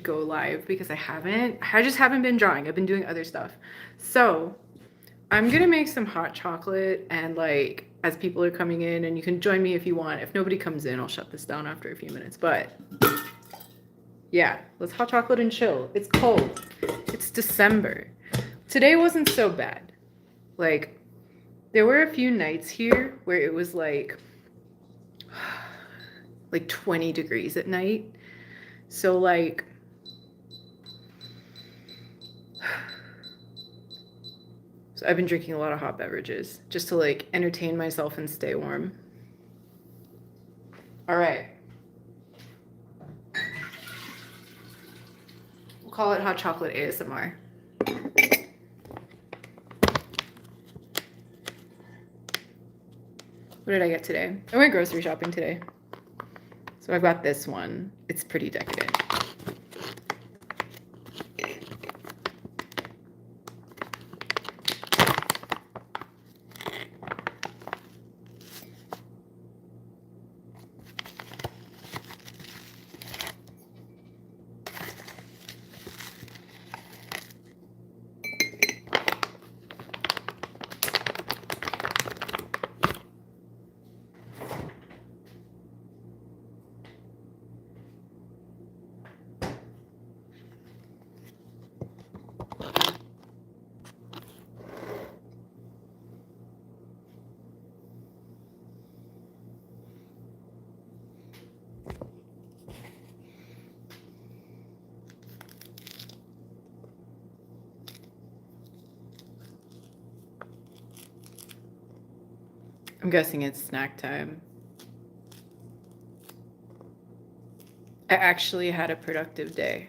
go live because I just haven't been drawing. I've been doing other stuff. So I'm gonna make some hot chocolate, and like as people are coming in, and you can join me if you want. If nobody comes in, I'll shut this down after a few minutes. But yeah, let's hot chocolate and chill. It's cold. It's December. Today wasn't so bad. Like there were a few nights here where it was like 20 degrees at night. So like so I've been drinking a lot of hot beverages just to like entertain myself and stay warm. All right. We'll call it hot chocolate ASMR. What did I get today? I went grocery shopping today. So I've got this one. It's pretty decadent. I'm guessing it's snack time. I actually had a productive day,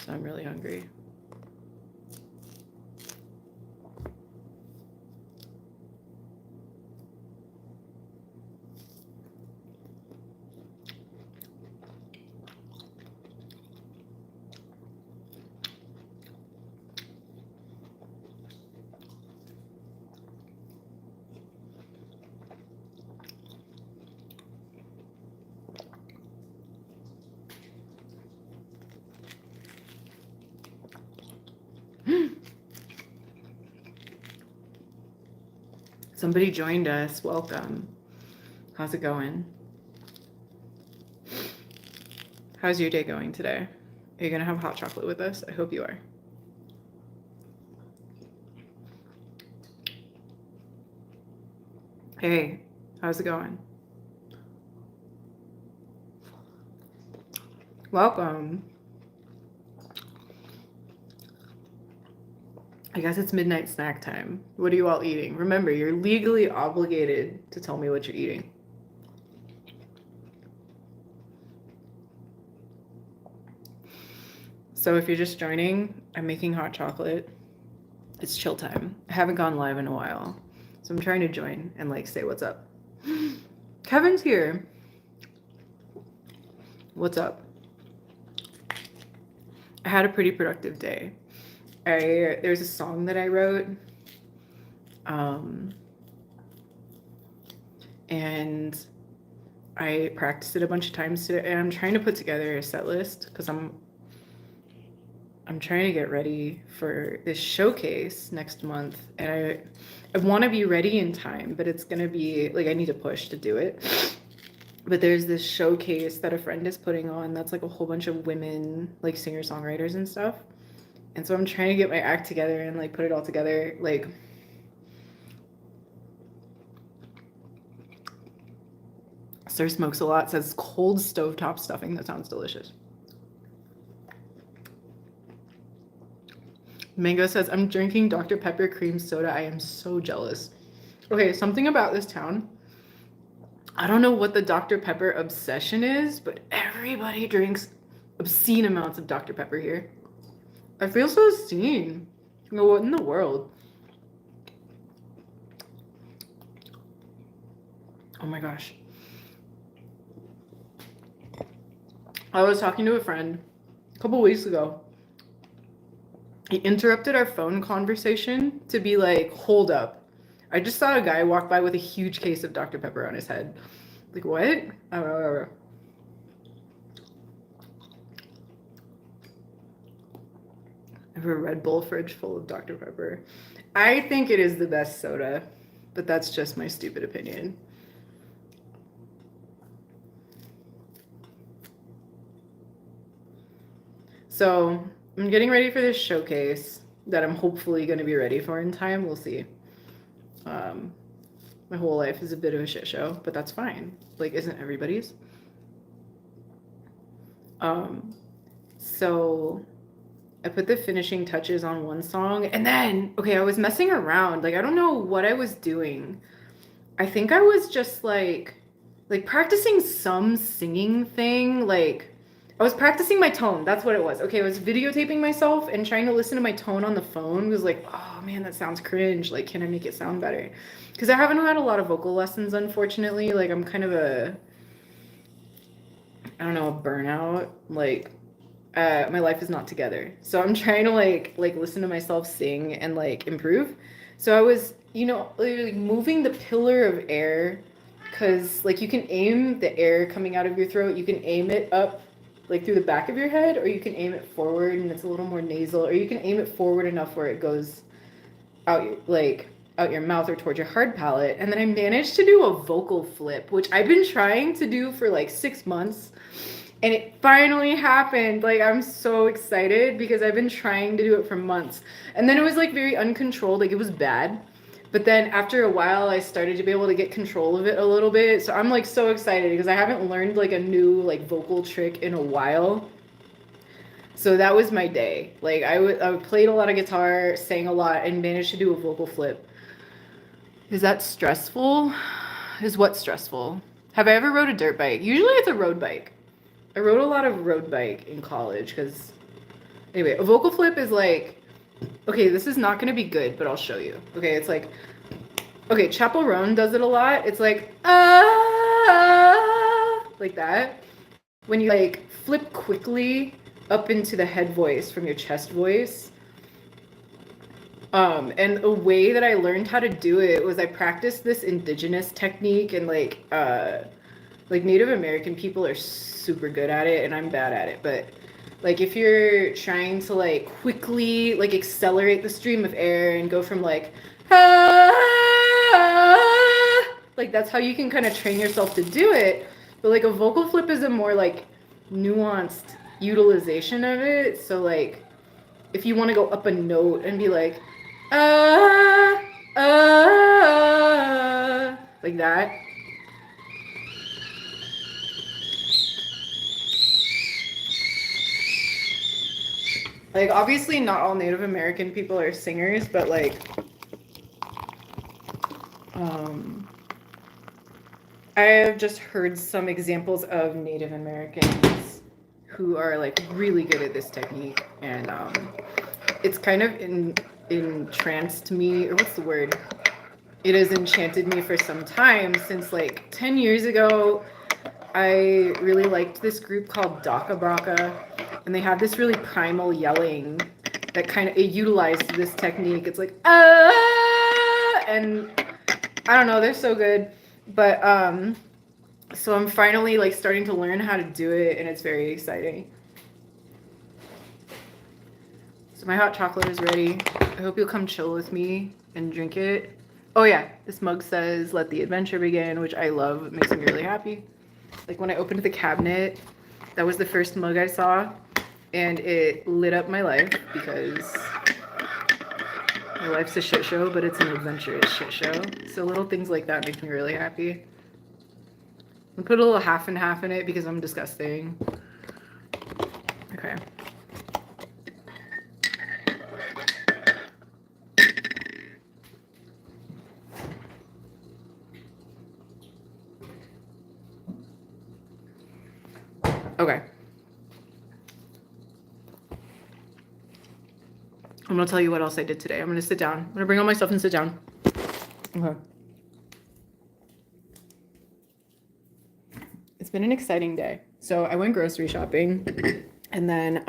so I'm really hungry. Somebody joined us. Welcome. How's it going? How's your day going today? Are you going to have hot chocolate with us? I hope you are. Hey, how's it going? Welcome. I guess it's midnight snack time. What are you all eating? Remember, you're legally obligated to tell me what you're eating. So if you're just joining, I'm making hot chocolate. It's chill time. I haven't gone live in a while, so I'm trying to join and like say what's up. Kevin's here. What's up? I had a pretty productive day. There's a song that I wrote, and I practiced it a bunch of times today, and I'm trying to put together a set list because I'm trying to get ready for this showcase next month, and I want to be ready in time, but it's gonna be like I need to push to do it. But there's this showcase that a friend is putting on that's like a whole bunch of women, like singer-songwriters and stuff. And so I'm trying to get my act together and like put it all together. Like Sir Smokes a Lot says cold stovetop stuffing. That sounds delicious. Mango says, I'm drinking Dr. Pepper cream soda. I am so jealous. Okay, something about this town. I don't know what the Dr. Pepper obsession is, but everybody drinks obscene amounts of Dr. Pepper here. I feel so seen. What in the world? Oh my gosh. I was talking to a friend a couple weeks ago. He interrupted our phone conversation to be like, hold up. I just saw a guy walk by with a huge case of Dr. Pepper on his head. Like, what? have a Red Bull fridge full of Dr. Pepper. I think it is the best soda, but that's just my stupid opinion. So I'm getting ready for this showcase that I'm hopefully going to be ready for in time. We'll see. My whole life is a bit of a shit show, but that's fine. Like, isn't everybody's? So I put the finishing touches on one song, and then, okay, I was messing around. Like, I don't know what I was doing. I think I was just like practicing some singing thing. Like, I was practicing my tone. That's what it was. Okay, I was videotaping myself and trying to listen to my tone on the phone. It was like, oh man, that sounds cringe. Like, can I make it sound better? Because I haven't had a lot of vocal lessons, unfortunately. Like, I'm kind of a, I don't know, a burnout. Like, my life is not together. So I'm trying to like listen to myself sing and like improve. So I was, like moving the pillar of air, because like you can aim the air coming out of your throat. You can aim it up like through the back of your head, or you can aim it forward and it's a little more nasal, or you can aim it forward enough where it goes out your mouth or towards your hard palate. And then I managed to do a vocal flip, which I've been trying to do for like 6 months. And it finally happened. Like, I'm so excited because I've been trying to do it for months. And then it was like very uncontrolled. Like, it was bad. But then after a while, I started to be able to get control of it a little bit. So I'm like so excited because I haven't learned like a new like vocal trick in a while. So that was my day. Like, I played a lot of guitar, sang a lot, and managed to do a vocal flip. Is that stressful? Is what stressful? Have I ever rode a dirt bike? Usually it's a road bike. I rode a lot of road bike in college because, anyway, a vocal flip is like, okay, this is not going to be good, but I'll show you. Okay, it's like, okay, Chappell Roan does it a lot. It's like, like that. When you like flip quickly up into the head voice from your chest voice. And a way that I learned how to do it was I practiced this indigenous technique, and like Native American people are super good at it and I'm bad at it. But like if you're trying to like quickly like accelerate the stream of air and go from like like that's how you can kind of train yourself to do it. But like a vocal flip is a more like nuanced utilization of it. So like if you want to go up a note and be like like that. Like, obviously not all Native American people are singers, but like, I have just heard some examples of Native Americans who are like really good at this technique, and it's kind of entranced me, or what's the word? It has enchanted me for some time, since like 10 years ago, I really liked this group called Daka Braka, and they have this really primal yelling that kind of, it utilized this technique. It's like, and I don't know, they're so good. But so I'm finally like starting to learn how to do it, and it's very exciting. So my hot chocolate is ready. I hope you'll come chill with me and drink it. Oh yeah, this mug says "Let the adventure begin," which I love. It makes me really happy. Like when I opened the cabinet, that was the first mug I saw, and it lit up my life, because my life's a shit show, but it's an adventurous shit show. So little things like that make me really happy. I put a little half and half in it because I'm disgusting. Okay. Okay. I'm gonna tell you what else I did today. I'm gonna sit down. I'm gonna bring all my stuff and sit down. Okay. It's been an exciting day. So I went grocery shopping, and then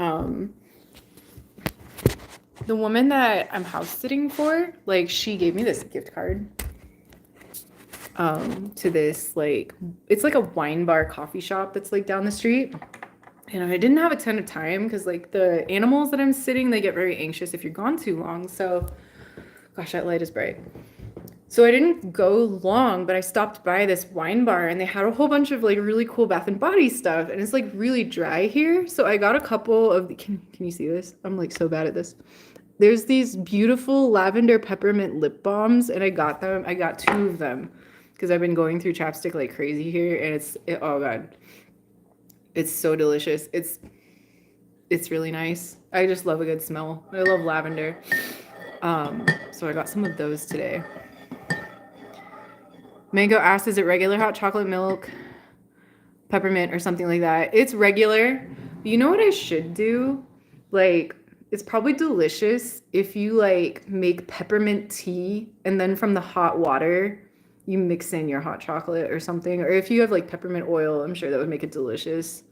the woman that I'm house sitting for, like, she gave me this gift card to this, like, it's like a wine bar coffee shop that's like down the street. And I didn't have a ton of time because like the animals that I'm sitting, they get very anxious if you're gone too long. So, gosh, that light is bright. So I didn't go long, but I stopped by this wine bar and they had a whole bunch of like really cool Bath and Body stuff. And it's like really dry here. So I got a couple of can you see this? I'm like so bad at this. There's these beautiful lavender peppermint lip balms and I got them. I got two of them because I've been going through chapstick like crazy here and oh god. It's so delicious. It's really nice. I just love a good smell. I love lavender. So I got some of those today. Mango asked, is it regular hot chocolate milk, peppermint, or something like that? It's regular. You know what I should do? Like, it's probably delicious if you like make peppermint tea and then from the hot water you mix in your hot chocolate or something. Or if you have like peppermint oil, I'm sure that would make it delicious.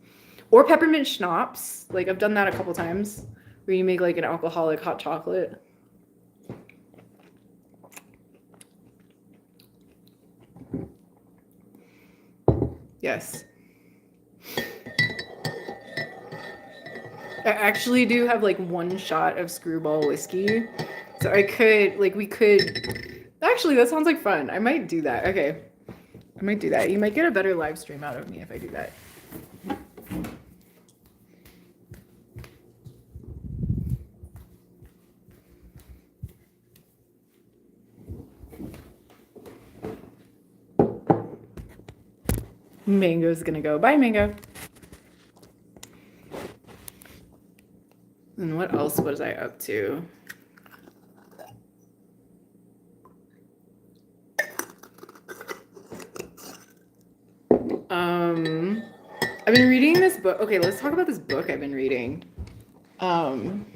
Or peppermint schnapps. Like I've done that a couple times where you make like an alcoholic hot chocolate. Yes. I actually do have like one shot of Screwball whiskey. So I could, like, we could. Actually, that sounds like fun. I might do that. Okay. I might do that. You might get a better live stream out of me if I do that. Mango's gonna go. Bye, Mango. And what else was I up to? I've been reading this book. Okay, let's talk about this book I've been reading. I've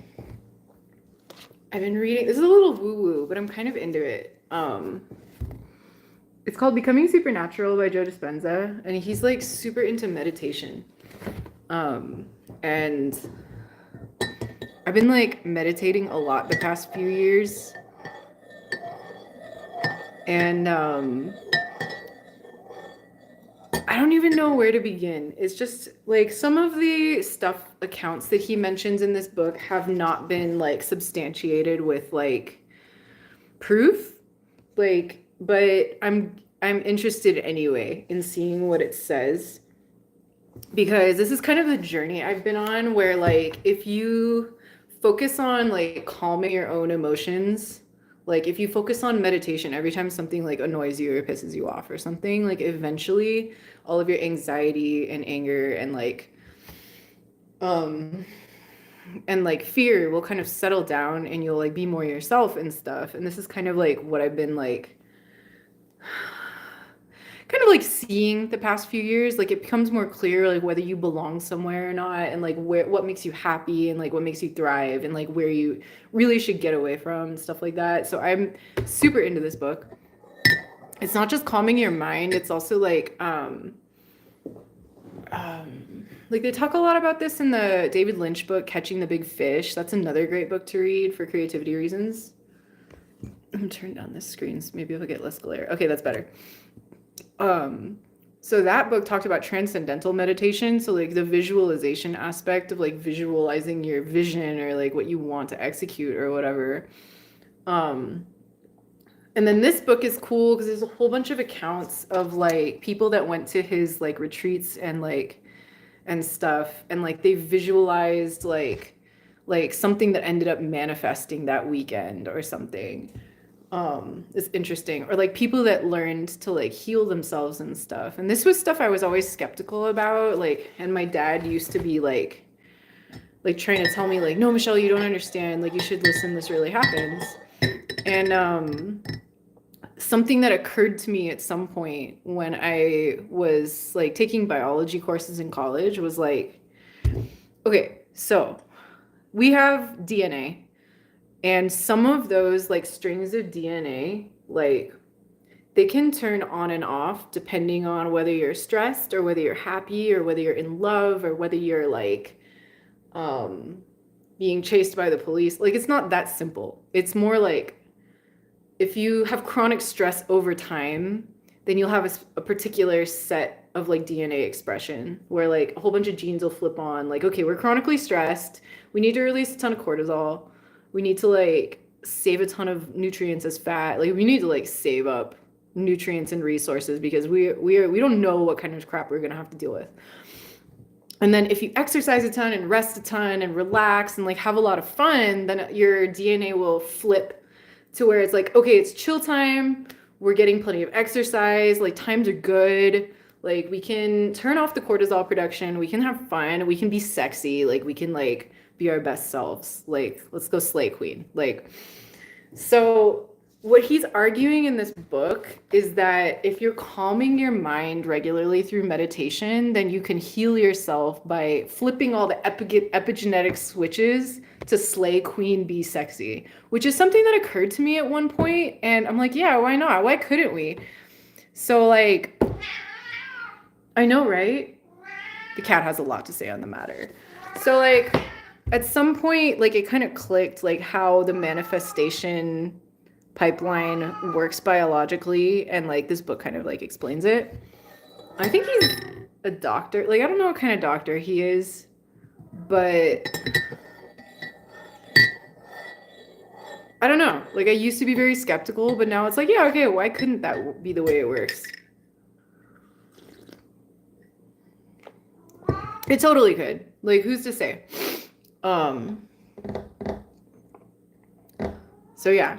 been reading, this is a little woo-woo, but I'm kind of into it. It's called Becoming Supernatural by Joe Dispenza, and he's like super into meditation. And I've been like meditating a lot the past few years. And I don't even know where to begin. It's just like some of the stuff accounts that he mentions in this book have not been like substantiated with like proof. Like, but I'm interested anyway in seeing what it says because this is kind of the journey I've been on where like if you focus on like calming your own emotions, like if you focus on meditation every time something like annoys you or pisses you off or something, like eventually all of your anxiety and anger and like fear will kind of settle down and you'll like be more yourself and stuff. And this is kind of like what I've been like kind of like seeing the past few years. Like it becomes more clear like whether you belong somewhere or not and like what makes you happy and like what makes you thrive and like where you really should get away from and stuff like that. So I'm super into this book. It's not just calming your mind, it's also like they talk a lot about this in the David Lynch book Catching the Big Fish. That's another great book to read for creativity reasons. I'm gonna turn down this screen so maybe it'll get less glare. Okay, that's better. So that book talked about transcendental meditation, so like the visualization aspect of like visualizing your vision or like what you want to execute or whatever. And then this book is cool because there's a whole bunch of accounts of like people that went to his like retreats and like and stuff and like they visualized like something that ended up manifesting that weekend or something. Is interesting, or like people that learned to like heal themselves and stuff. And this was stuff I was always skeptical about, like, and my dad used to be like trying to tell me like, no, Michelle, you don't understand, like you should listen, this really happens. And something that occurred to me at some point when I was like taking biology courses in college was like, okay, so we have DNA. And some of those like strings of DNA, like they can turn on and off depending on whether you're stressed or whether you're happy or whether you're in love or whether you're like being chased by the police. Like it's not that simple. It's more like if you have chronic stress over time, then you'll have a particular set of like DNA expression where like a whole bunch of genes will flip on like, okay, we're chronically stressed. We need to release a ton of cortisol. We need to like save a ton of nutrients as fat. Like we need to like save up nutrients and resources because we don't know what kind of crap we're going to have to deal with. And then if you exercise a ton and rest a ton and relax and like have a lot of fun, then your DNA will flip to where it's like, okay, it's chill time. We're getting plenty of exercise. Like times are good. Like we can turn off the cortisol production. We can have fun. We can be sexy. Like we can like be our best selves. Like let's go slay queen. Like, so what he's arguing in this book is that if you're calming your mind regularly through meditation, then you can heal yourself by flipping all the epigenetic switches to slay queen, be sexy, which is something that occurred to me at one point. And I'm like, yeah, why not? Why couldn't we? So like, I know, right? The cat has a lot to say on the matter. So like, at some point, like it kind of clicked, like how the manifestation pipeline works biologically, and like this book kind of like explains it. I think he's a doctor. Like I don't know what kind of doctor he is, but I don't know. Like I used to be very skeptical, but now it's like, yeah, okay, why couldn't that be the way it works? It totally could. Like who's to say? So yeah.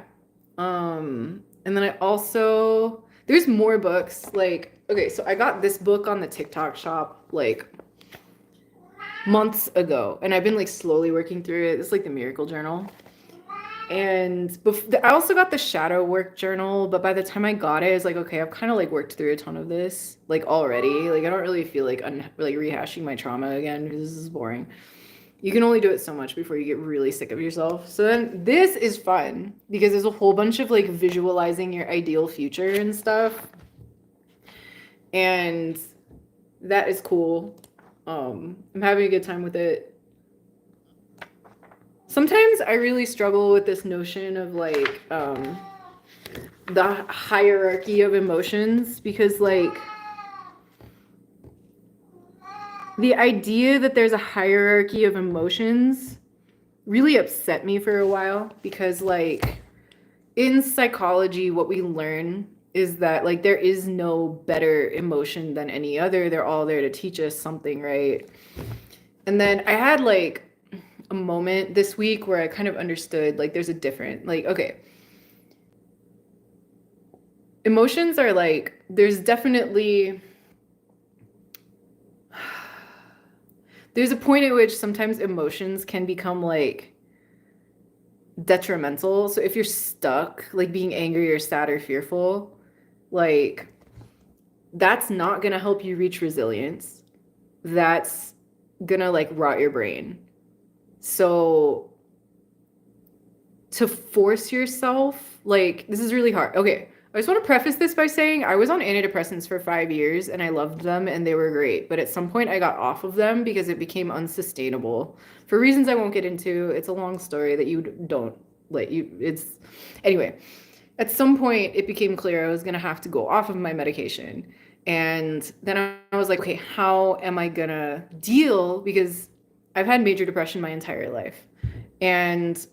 And then I also, there's more books. Like, okay, so I got this book on the TikTok shop like months ago, and I've been like slowly working through it. It's like the Miracle Journal. And I also got the Shadow Work Journal, but by the time I got it, it's like, okay, I've kind of like worked through a ton of this like already. Like I don't really feel like like rehashing my trauma again because this is boring. You can only do it so much before you get really sick of yourself. So then this is fun because there's a whole bunch of like visualizing your ideal future and stuff. And that is cool. I'm having a good time with it. Sometimes I really struggle with this notion of like the hierarchy of emotions because like the idea that there's a hierarchy of emotions really upset me for a while because like in psychology what we learn is that like there is no better emotion than any other. They're all there to teach us something, right? And then I had like a moment this week where I kind of understood like there's a different like, okay, emotions are like there's definitely there's a point at which sometimes emotions can become like detrimental. So if you're stuck, like being angry or sad or fearful, like that's not gonna help you reach resilience. That's gonna like rot your brain. So to force yourself, like this is really hard. Okay, I just want to preface this by saying I was on antidepressants for 5 years and I loved them and they were great. But at some point I got off of them because it became unsustainable for reasons I won't get into. It's a long story that you don't let you, it's anyway. At some point it became clear I was going to have to go off of my medication. And then I was like, okay, how am I going to deal? Because I've had major depression my entire life. And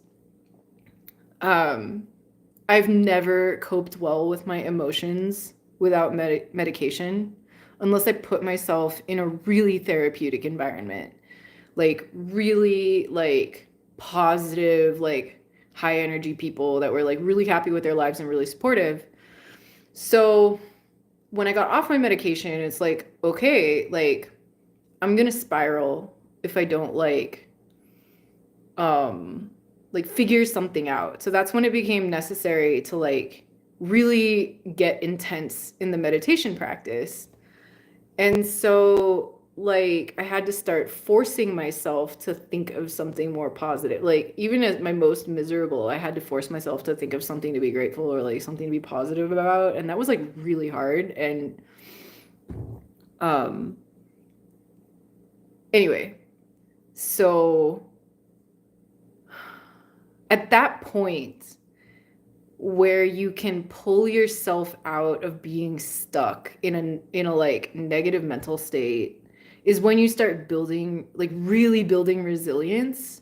I've never coped well with my emotions without medication unless I put myself in a really therapeutic environment, like really like positive, like high energy people that were like really happy with their lives and really supportive. So when I got off my medication, it's like, okay, like I'm gonna spiral if I don't figure something out. So that's when it became necessary to like really get intense in the meditation practice. And so like I had to start forcing myself to think of something more positive. Like even at my most miserable, I had to force myself to think of something to be grateful or like something to be positive about. And that was like really hard. And anyway, so at that point, where you can pull yourself out of being stuck in a like negative mental state is when you start building, like really building resilience.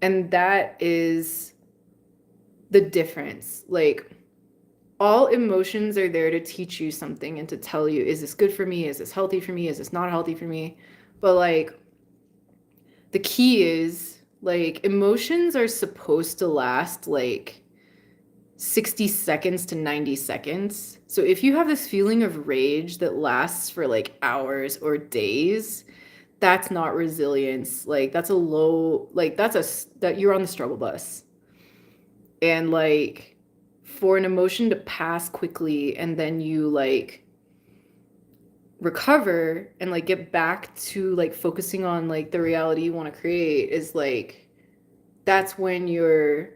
And that is the difference. Like all emotions are there to teach you something and to tell you, is this good for me? Is this healthy for me? Is this not healthy for me? But like the key is like emotions are supposed to last like 60 seconds to 90 seconds. So if you have this feeling of rage that lasts for like hours or days, that's not resilience. Like that's a low, like that you're on the struggle bus. And like for an emotion to pass quickly and then you like recover and like get back to like focusing on like the reality you want to create is like that's when you're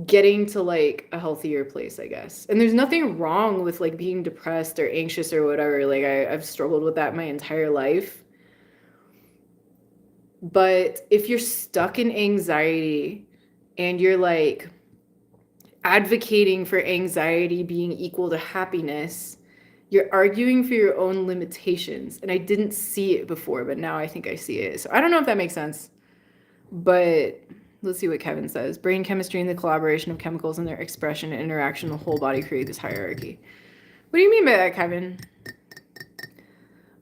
getting to like a healthier place, I guess. And there's nothing wrong with like being depressed or anxious or whatever. Like I've struggled with that my entire life. But if you're stuck in anxiety and you're like advocating for anxiety being equal to happiness, you're arguing for your own limitations. And I didn't see it before, but now I think I see it. So I don't know if that makes sense. But let's see what Kevin says. Brain chemistry and the collaboration of chemicals and their expression and interaction in the whole body create this hierarchy. What do you mean by that, Kevin?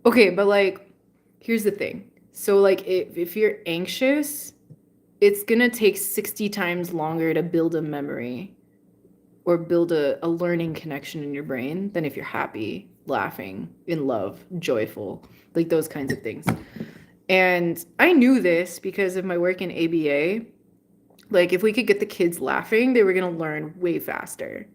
Okay, but like, here's the thing. So like if you're anxious, it's gonna take 60 times longer to build a memory or build a learning connection in your brain than if you're happy, laughing, in love, joyful, like those kinds of things. And I knew this because of my work in ABA. Like if we could get the kids laughing, they were going to learn way faster.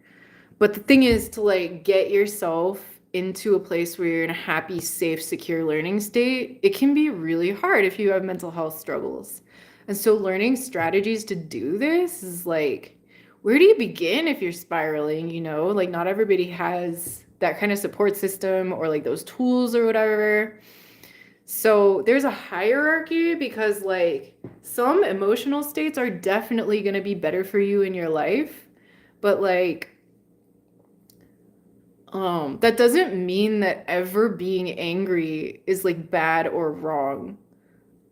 But the thing is to like get yourself into a place where you're in a happy, safe, secure learning state, it can be really hard if you have mental health struggles. And so learning strategies to do this is like, where do you begin if you're spiraling, you know? Like not everybody has that kind of support system or like those tools or whatever. So there's a hierarchy because like some emotional states are definitely going to be better for you in your life, but like that doesn't mean that ever being angry is like bad or wrong.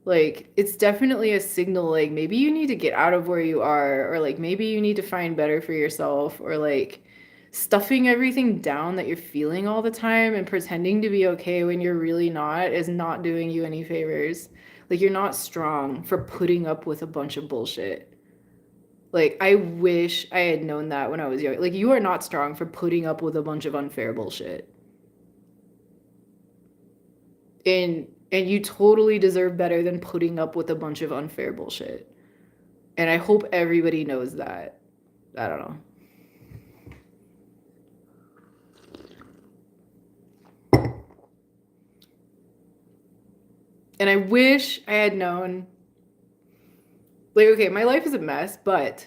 Like it's definitely a signal like maybe you need to get out of where you are or like maybe you need to find better for yourself or like stuffing everything down that you're feeling all the time and pretending to be okay when you're really not is not doing you any favors. Like you're not strong for putting up with a bunch of bullshit. Like I wish I had known that when I was young. Like you are not strong for putting up with a bunch of unfair bullshit. And you totally deserve better than putting up with a bunch of unfair bullshit. And I hope everybody knows that. I don't know. And I wish I had known. Like, okay, my life is a mess, but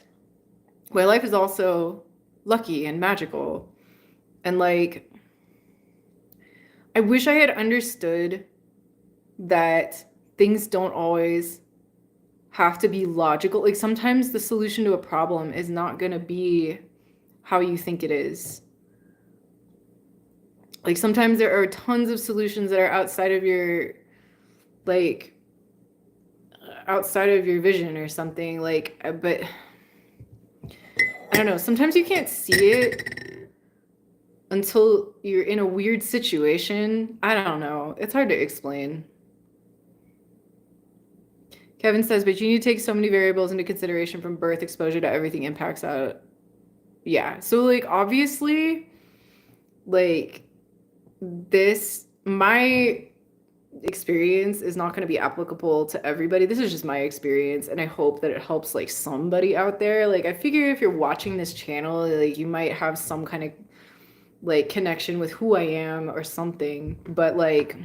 my life is also lucky and magical. And like, I wish I had understood that things don't always have to be logical. Like, sometimes the solution to a problem is not going to be how you think it is. Like, sometimes there are tons of solutions that are outside of your, like, outside of your vision or something. Like, but I don't know. Sometimes you can't see it until you're in a weird situation. I don't know. It's hard to explain. Kevin says, but you need to take so many variables into consideration from birth, exposure to everything impacts out. Yeah. So like obviously, like my experience is not going to be applicable to everybody. This is just my experience, and I hope that it helps like somebody out there. Like I figure if you're watching this channel, like you might have some kind of like connection with who I am or something. But like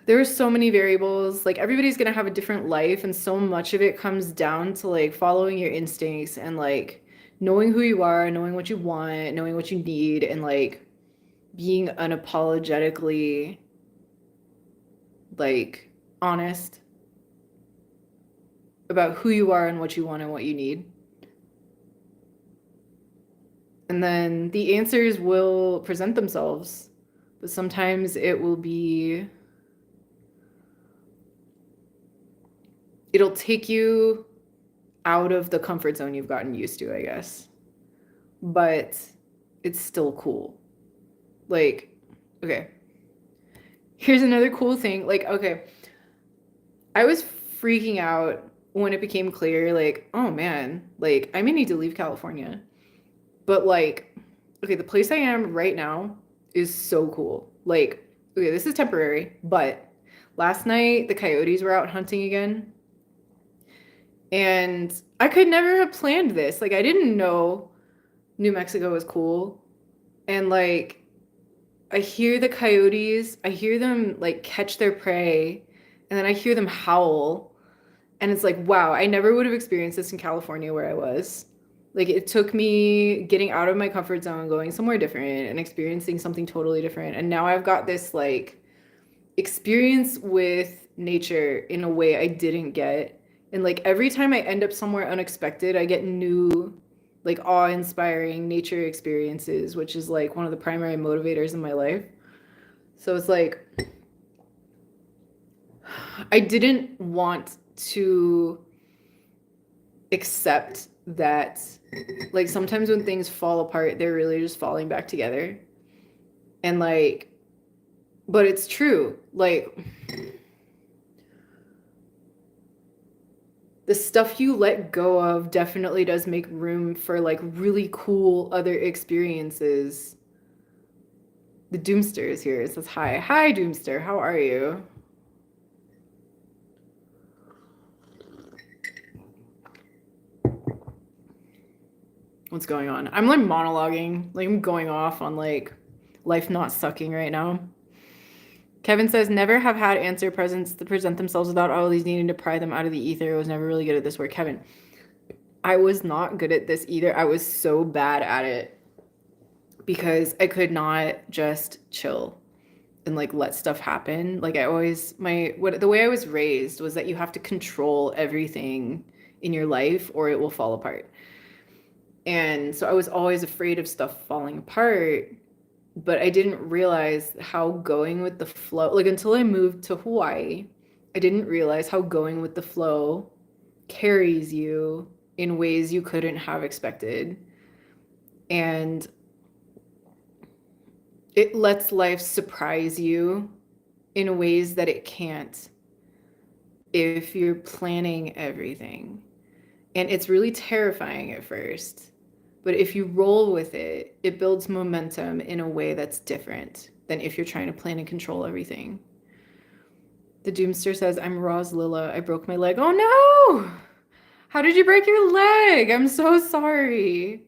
there's so many variables. Like everybody's gonna have a different life, and so much of it comes down to like following your instincts and like knowing who you are, knowing what you want, knowing what you need, and like being unapologetically like honest. about who you are and what you want and what you need. And then the answers will present themselves, but sometimes it'll take you out of the comfort zone you've gotten used to, I guess. But it's still cool. Like, okay. Here's another cool thing. Like, okay. I was freaking out when it became clear, like, oh man, like, I may need to leave California. But, like, okay, the place I am right now is so cool. Like, okay, this is temporary, but last night the coyotes were out hunting again. And I could never have planned this. Like, I didn't know New Mexico was cool. And, like, I hear the coyotes, I hear them, like, catch their prey, and then I hear them howl. And it's like, wow, I never would have experienced this in California where I was. Like, it took me getting out of my comfort zone, going somewhere different, and experiencing something totally different. And now I've got this, like, experience with nature in a way I didn't get. And, like, every time I end up somewhere unexpected, I get new, like, awe-inspiring nature experiences, which is, like, one of the primary motivators in my life. So it's like, I didn't want to accept that, like, sometimes when things fall apart, they're really just falling back together. And, like, but it's true. Like, the stuff you let go of definitely does make room for, like, really cool other experiences. The Doomster is here. It says, hi. Hi, Doomster. How are you? What's going on? I'm, like, monologuing. Like, I'm going off on, like, life not sucking right now. Kevin says, never have had answer presents that present themselves without always needing to pry them out of the ether. I was never really good at this work. Kevin, I was not good at this either. I was so bad at it because I could not just chill and, like, let stuff happen. Like, I always, the way I was raised was that you have to control everything in your life or it will fall apart. And so I was always afraid of stuff falling apart, but I didn't realize how going with the flow, like, until I moved to Hawaii, I didn't realize how going with the flow carries you in ways you couldn't have expected. And it lets life surprise you in ways that it can't if you're planning everything. And it's really terrifying at first, but if you roll with it, it builds momentum in a way that's different than if you're trying to plan and control everything. The Doomster says, I'm Roz Lilla. I broke my leg. Oh no! How did you break your leg? I'm so sorry.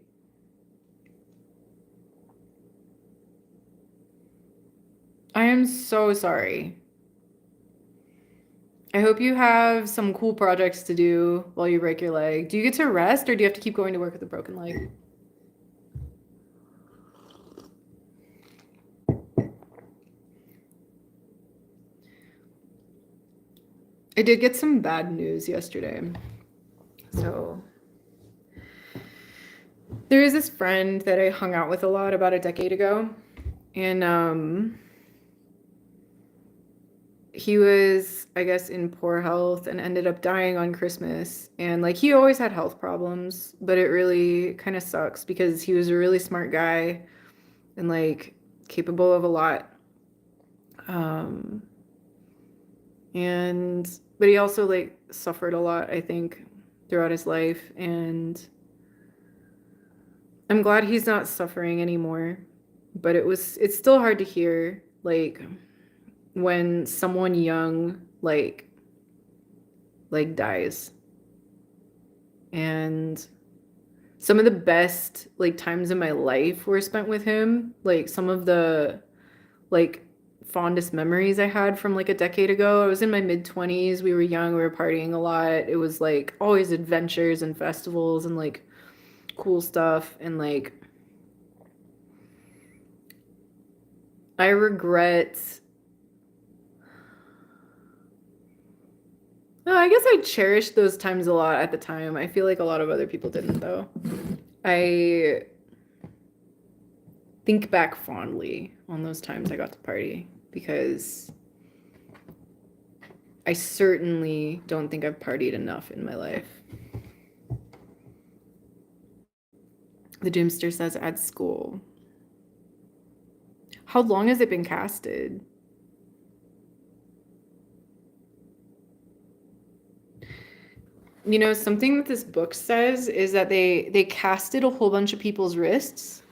I am so sorry. I hope you have some cool projects to do while you break your leg. Do you get to rest or do you have to keep going to work with a broken leg? I did get some bad news yesterday. So there is this friend that I hung out with a lot about a decade ago. And he was, I guess, in poor health and ended up dying on Christmas. And, like, he always had health problems, but it really kind of sucks because he was a really smart guy and, like, capable of a lot. But he also, like, suffered a lot, I think, throughout his life. And I'm glad he's not suffering anymore. But it's still hard to hear, like, when someone young, like dies. And some of the best, like, times in my life were spent with him. Like, some of the, like, fondest memories I had from, like, a decade ago. I was in my mid-20s. We were young. We were partying a lot. It was, like, always adventures and festivals and, like, cool stuff. And, like, I regret No, I guess I cherished those times a lot at the time. I feel like a lot of other people didn't, though. I think back fondly on those times I got to party because I certainly don't think I've partied enough in my life. The Doomster says at school. How long has it been casted? You know, something that this book says is that they casted a whole bunch of people's wrists,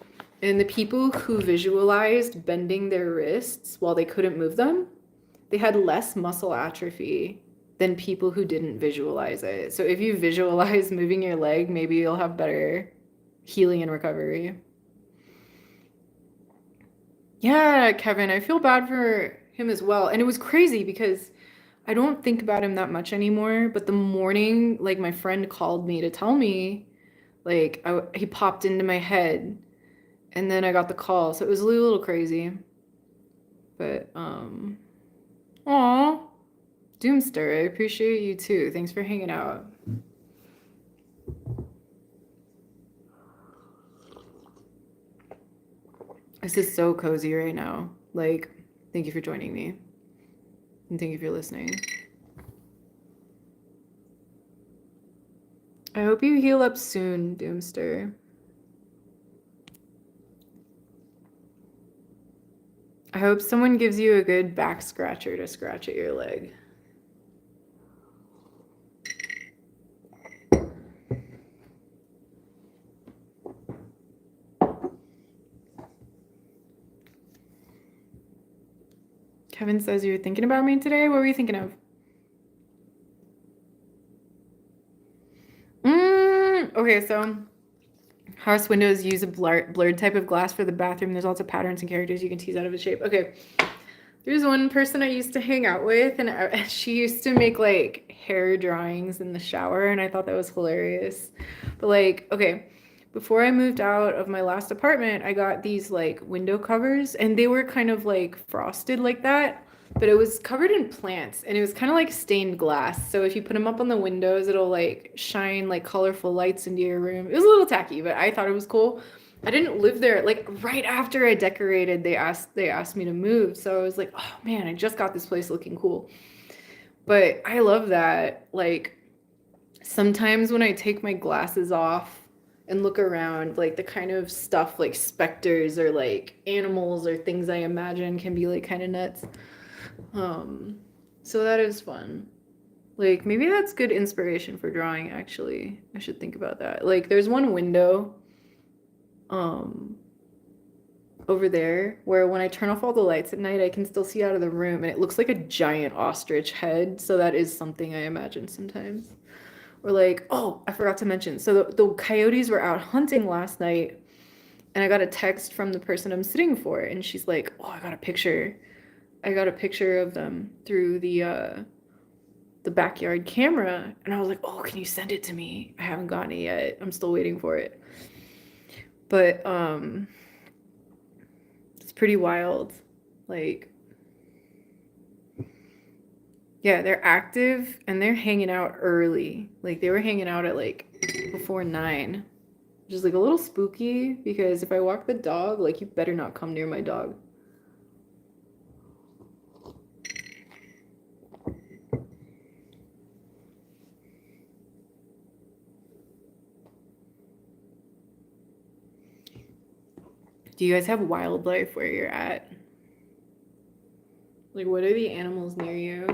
and the people who visualized bending their wrists while they couldn't move them, they had less muscle atrophy than people who didn't visualize it. So if you visualize moving your leg, maybe you'll have better healing and recovery. Yeah, Kevin, I feel bad for him as well. And it was crazy because I don't think about him that much anymore, but the morning like my friend called me to tell me like he popped into my head and then I got the call. So it was a little crazy. But aw, Doomster, I appreciate you too. Thanks for hanging out. This is so cozy right now. Like, thank you for joining me. And thank you for listening. I hope you heal up soon, Doomster. I hope someone gives you a good back scratcher to scratch at your leg. Kevin says you were thinking about me today. What were you thinking of? Okay, so house windows use a blurred type of glass for the bathroom. There's lots of patterns and characters you can tease out of its shape. Okay, there's one person I used to hang out with, and she used to make like hair drawings in the shower, and I thought that was hilarious. But like, okay, before I moved out of my last apartment, I got these like window covers, and they were kind of like frosted like that, but it was covered in plants, and it was kind of like stained glass. So if you put them up on the windows, it'll like shine like colorful lights into your room. It was a little tacky, but I thought it was cool. I didn't live there. Like right after I decorated, they asked me to move. So I was like, "Oh man, I just got this place looking cool." But I love that. Like sometimes when I take my glasses off and look around, like the kind of stuff like specters or like animals or things I imagine can be like kind of nuts. Um, so that is fun. Like maybe that's good inspiration for drawing actually. I should think about that. Like there's one window um over there where when I turn off all the lights at night, I can still see out of the room and it looks like a giant ostrich head. So that is something I imagine sometimes. Or like, oh, I forgot to mention. So the coyotes were out hunting last night and I got a text from the person I'm sitting for and she's like, "Oh, I got a picture. I got a picture of them through the backyard camera." And I was like, "Oh, can you send it to me?" I haven't gotten it yet. I'm still waiting for it. But it's pretty wild. Like yeah, they're active and they're hanging out early. Like they were hanging out at like before 9, which is like a little spooky because if I walk the dog, like you better not come near my dog. Do you guys have wildlife where you're at? Like what are the animals near you?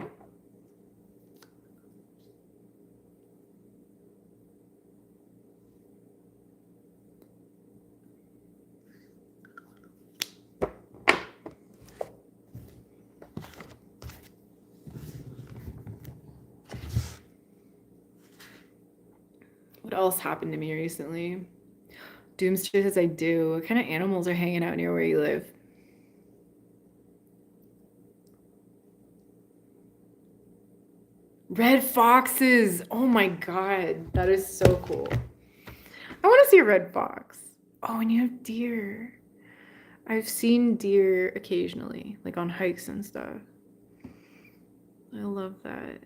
What else happened to me recently? Doomster says I do. What kind of animals are hanging out near where you live? Red foxes. Oh my god. That is so cool. I want to see a red fox. Oh, and you have deer. I've seen deer occasionally, like on hikes and stuff. I love that.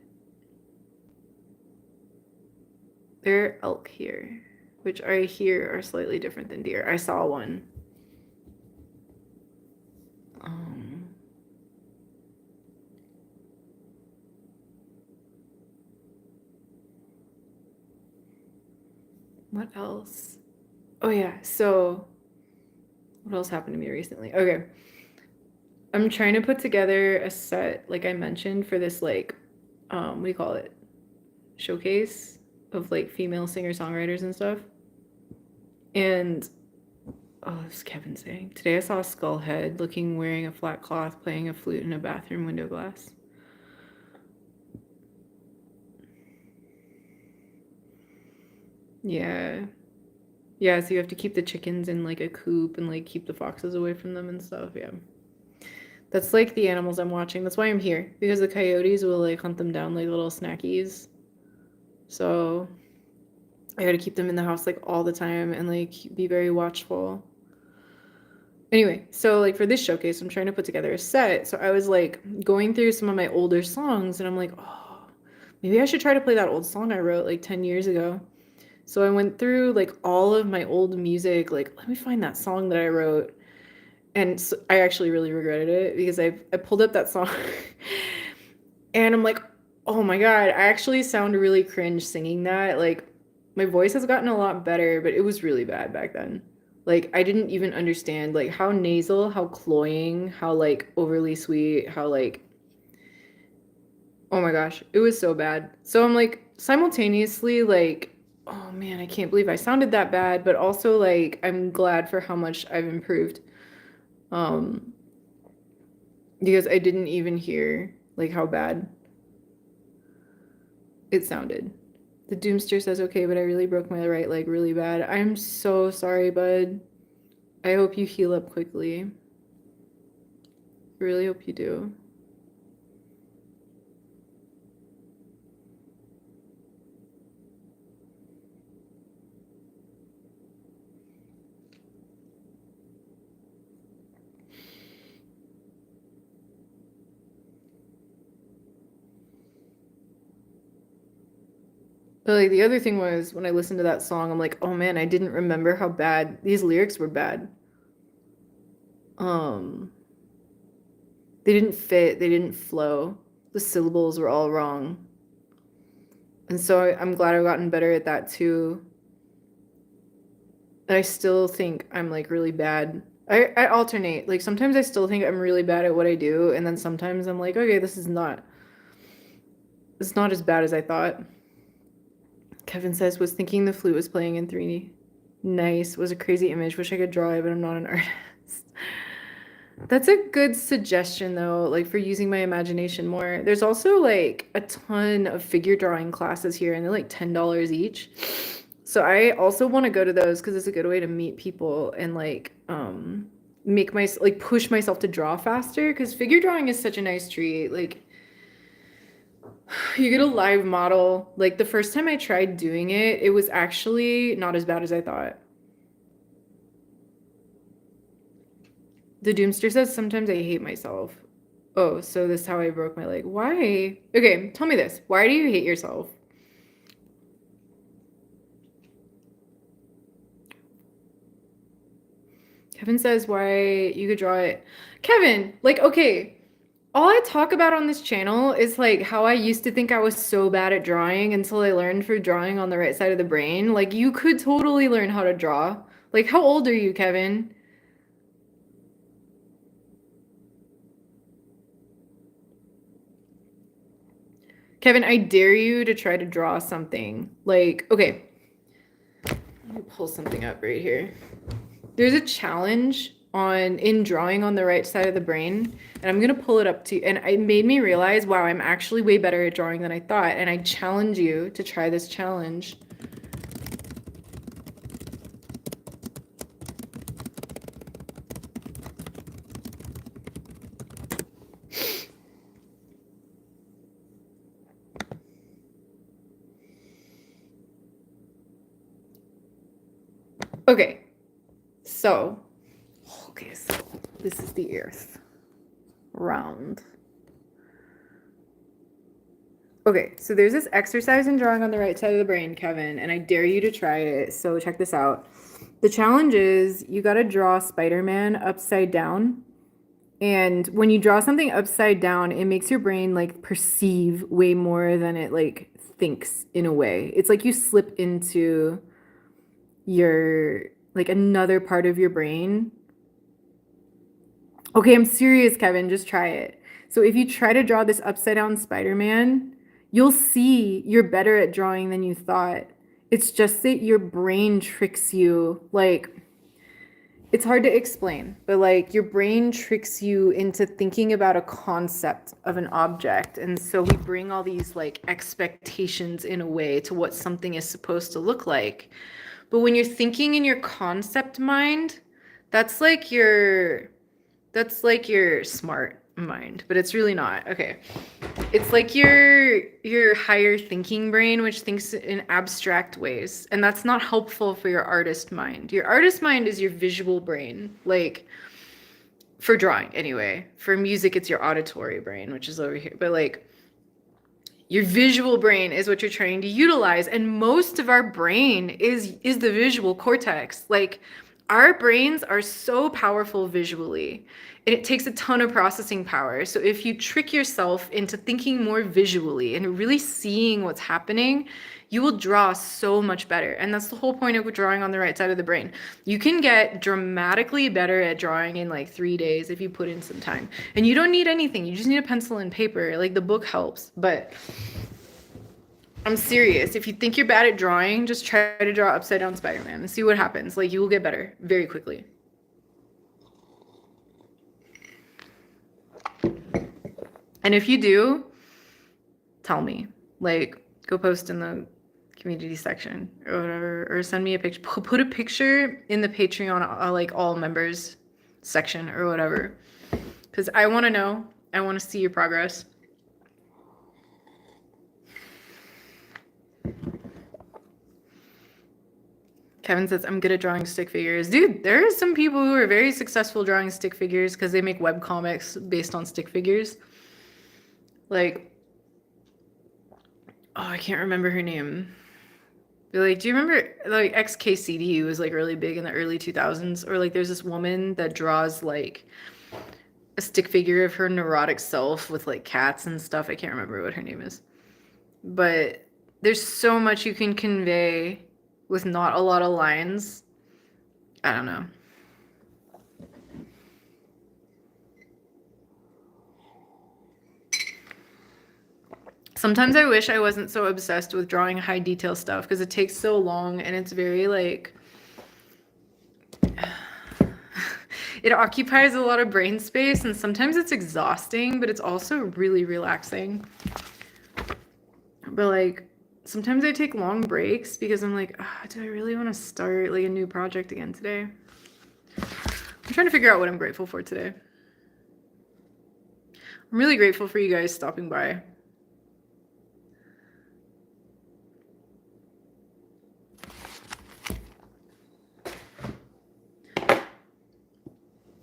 There are elk here, which I hear are slightly different than deer. I saw one. What else? Oh yeah, so what else happened to me recently? Okay. I'm trying to put together a set, like I mentioned, for this like what do you call it? Showcase of like female singer-songwriters and stuff. And oh, this is Kevin saying. Today I saw a skull head looking wearing a flat cloth playing a flute in a bathroom window glass. Yeah. Yeah, so you have to keep the chickens in like a coop and like keep the foxes away from them and stuff. Yeah. That's like the animals I'm watching. That's why I'm here. Because the coyotes will like hunt them down like little snackies. So I gotta keep them in the house like all the time and like be very watchful. Anyway, so like for this showcase, I'm trying to put together a set. So I was like going through some of my older songs and I'm like, oh, maybe I should try to play that old song I wrote like 10 years ago. So I went through like all of my old music, like, let me find that song that I wrote. And so I actually really regretted it because I pulled up that song and I'm like, oh my God, I actually sound really cringe singing that. Like, my voice has gotten a lot better, but it was really bad back then. Like, I didn't even understand like how nasal, how cloying, how like overly sweet, how like, oh my gosh, it was so bad. So I'm like simultaneously like, oh man, I can't believe I sounded that bad, but also like I'm glad for how much I've improved. Um, because I didn't even hear like how bad it sounded. The Doomster says, okay, but I really broke my right leg really bad. I'm so sorry, bud. I hope you heal up quickly. I really hope you do. But like the other thing was when I listened to that song, I'm like, oh man, I didn't remember how bad these lyrics were bad. Um, they didn't fit, they didn't flow. The syllables were all wrong. And so I'm glad I've gotten better at that too. And I still think I'm like really bad. I alternate. Like sometimes I still think I'm really bad at what I do, and then sometimes I'm like, okay, this is not it's not as bad as I thought. Kevin says, was thinking the flute was playing in 3D. Nice. Was a crazy image. Wish I could draw it, but I'm not an artist. That's a good suggestion though, like for using my imagination more. There's also like a ton of figure drawing classes here and they're like $10 each. So I also want to go to those because it's a good way to meet people and like make my like push myself to draw faster because figure drawing is such a nice treat. Like you get a live model. Like the first time I tried doing it, it was actually not as bad as I thought. The Doomster says sometimes I hate myself. Oh, so this is how I broke my leg. Why? Okay, tell me this. Why do you hate yourself? Kevin says why you could draw it. Kevin, like, okay, all I talk about on this channel is like how I used to think I was so bad at drawing until I learned for drawing on the right side of the brain. Like, you could totally learn how to draw. Like, how old are you, Kevin? Kevin, I dare you to try to draw something. Like, okay, let me pull something up right here. There's a challenge on in drawing on the right side of the brain, and I'm gonna pull it up to you. And it made me realize, wow, I'm actually way better at drawing than I thought. And I challenge you to try this challenge. Okay, so this is the earth, round. Okay, so there's this exercise in drawing on the right side of the brain, Kevin, and I dare you to try it. So check this out. The challenge is you got to draw Spider-Man upside down. And when you draw something upside down, it makes your brain like perceive way more than it like thinks in a way. It's like you slip into your like another part of your brain. Okay, I'm serious, Kevin, just try it. So if you try to draw this upside down Spider-Man, you'll see you're better at drawing than you thought. It's just that your brain tricks you. Like, it's hard to explain, but like your brain tricks you into thinking about a concept of an object. And so we bring all these like expectations in a way to what something is supposed to look like. But when you're thinking in your concept mind, that's like your that's like your smart mind, but it's really not. Okay. It's like your higher thinking brain, which thinks in abstract ways, and that's not helpful for your artist mind. Your artist mind is your visual brain, like for drawing anyway. For music, it's your auditory brain, which is over here. But like your visual brain is what you're trying to utilize, and most of our brain is the visual cortex. Like our brains are so powerful visually, and it takes a ton of processing power. So if you trick yourself into thinking more visually and really seeing what's happening, you will draw so much better. And that's the whole point of drawing on the right side of the brain. You can get dramatically better at drawing in like 3 days if you put in some time. And you don't need anything. You just need a pencil and paper. Like the book helps, but I'm serious. If you think you're bad at drawing, just try to draw upside down Spider-Man and see what happens. Like you will get better very quickly. And if you do, tell me. Like go post in the community section or whatever, or send me a picture. Put a picture in the Patreon, like all members section or whatever. Because I want to know. I want to see your progress. Kevin says, I'm good at drawing stick figures. Dude, there are some people who are very successful drawing stick figures because they make web comics based on stick figures. Like, oh, I can't remember her name. But like, do you remember like XKCD was like really big in the early 2000s? Or like there's this woman that draws like a stick figure of her neurotic self with like cats and stuff. I can't remember what her name is. But there's so much you can convey with not a lot of lines. I don't know. Sometimes I wish I wasn't so obsessed with drawing high detail stuff because it takes so long and it's very like it occupies a lot of brain space and sometimes it's exhausting, but it's also really relaxing. But like sometimes I take long breaks because I'm like, oh, do I really want to start like a new project again today? I'm trying to figure out what I'm grateful for today. I'm really grateful for you guys stopping by.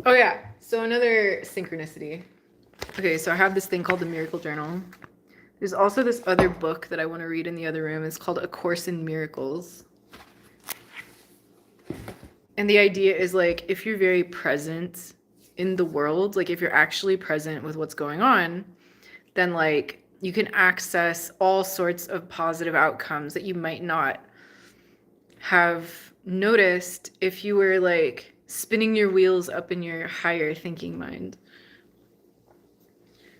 Oh yeah, so another synchronicity. Okay, so I have this thing called the Miracle Journal. There's also this other book that I want to read in the other room. It's called A Course in Miracles. And the idea is like, if you're very present in the world, like if you're actually present with what's going on, then like you can access all sorts of positive outcomes that you might not have noticed if you were like spinning your wheels up in your higher thinking mind.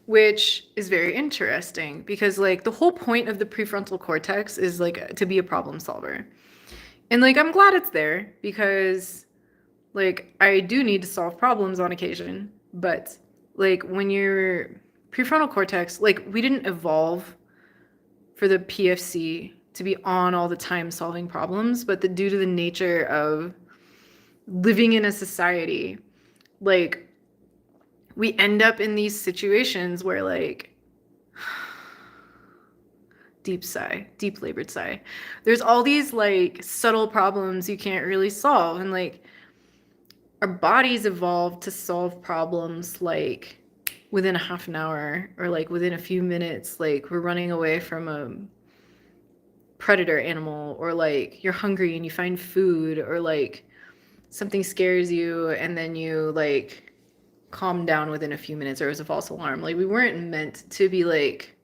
Which is very interesting because like the whole point of the prefrontal cortex is like to be a problem solver. And like I'm glad it's there because like I do need to solve problems on occasion, but like when your prefrontal cortex, like we didn't evolve for the PFC to be on all the time solving problems, but due to the nature of living in a society, like we end up in these situations where like deep sigh, deep labored sigh. There's all these like subtle problems you can't really solve, and like our bodies evolved to solve problems like within a half an hour or like within a few minutes, like we're running away from a predator animal, or like you're hungry and you find food, or like something scares you and then you like calm down within a few minutes, or it was a false alarm. Like we weren't meant to be like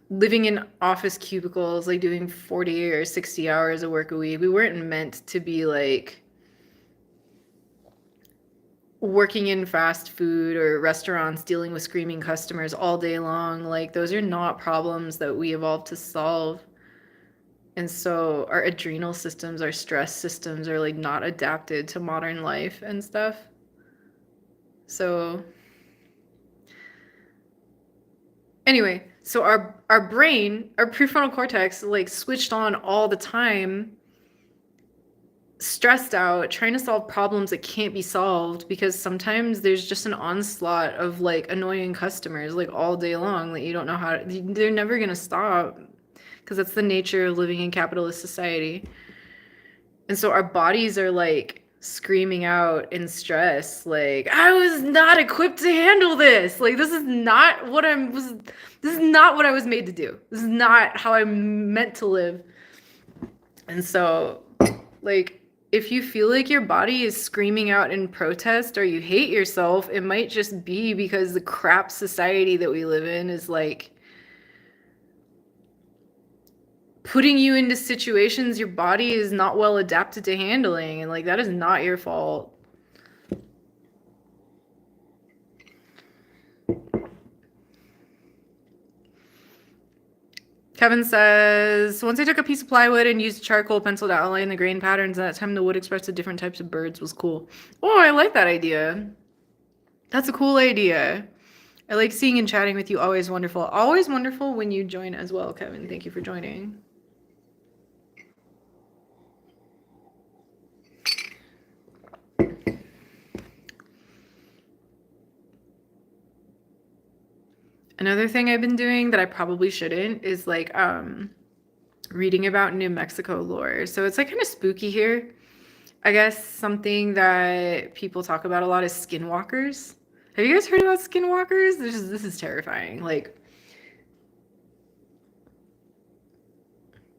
living in office cubicles, like doing 40 or 60 hours of work a week. We weren't meant to be like working in fast food or restaurants, dealing with screaming customers all day long. Like those are not problems that we evolved to solve. And so our adrenal systems, our stress systems are like not adapted to modern life and stuff. So anyway, so our brain, our prefrontal cortex, like switched on all the time, stressed out, trying to solve problems that can't be solved because sometimes there's just an onslaught of like annoying customers like all day long that you don't know how to, they're never going to stop because that's the nature of living in capitalist society. And so our bodies are like screaming out in stress, like, I was not equipped to handle this. Like, this is not what this is not what I was made to do. This is not how I'm meant to live. And so, like, if you feel like your body is screaming out in protest or you hate yourself, it might just be because the crap society that we live in is like putting you into situations your body is not well adapted to handling, and like that is not your fault. Kevin says, once I took a piece of plywood and used charcoal pencil to outline the grain patterns, and that time the wood expressed the different types of birds was cool. Oh, I like that idea. That's a cool idea. I like seeing and chatting with you. Always wonderful. Always wonderful when you join as well, Kevin. Thank you for joining. Another thing I've been doing that I probably shouldn't is like reading about New Mexico lore. So it's like kind of spooky here. I guess something that people talk about a lot is skinwalkers. Have you guys heard about skinwalkers? This is terrifying. Like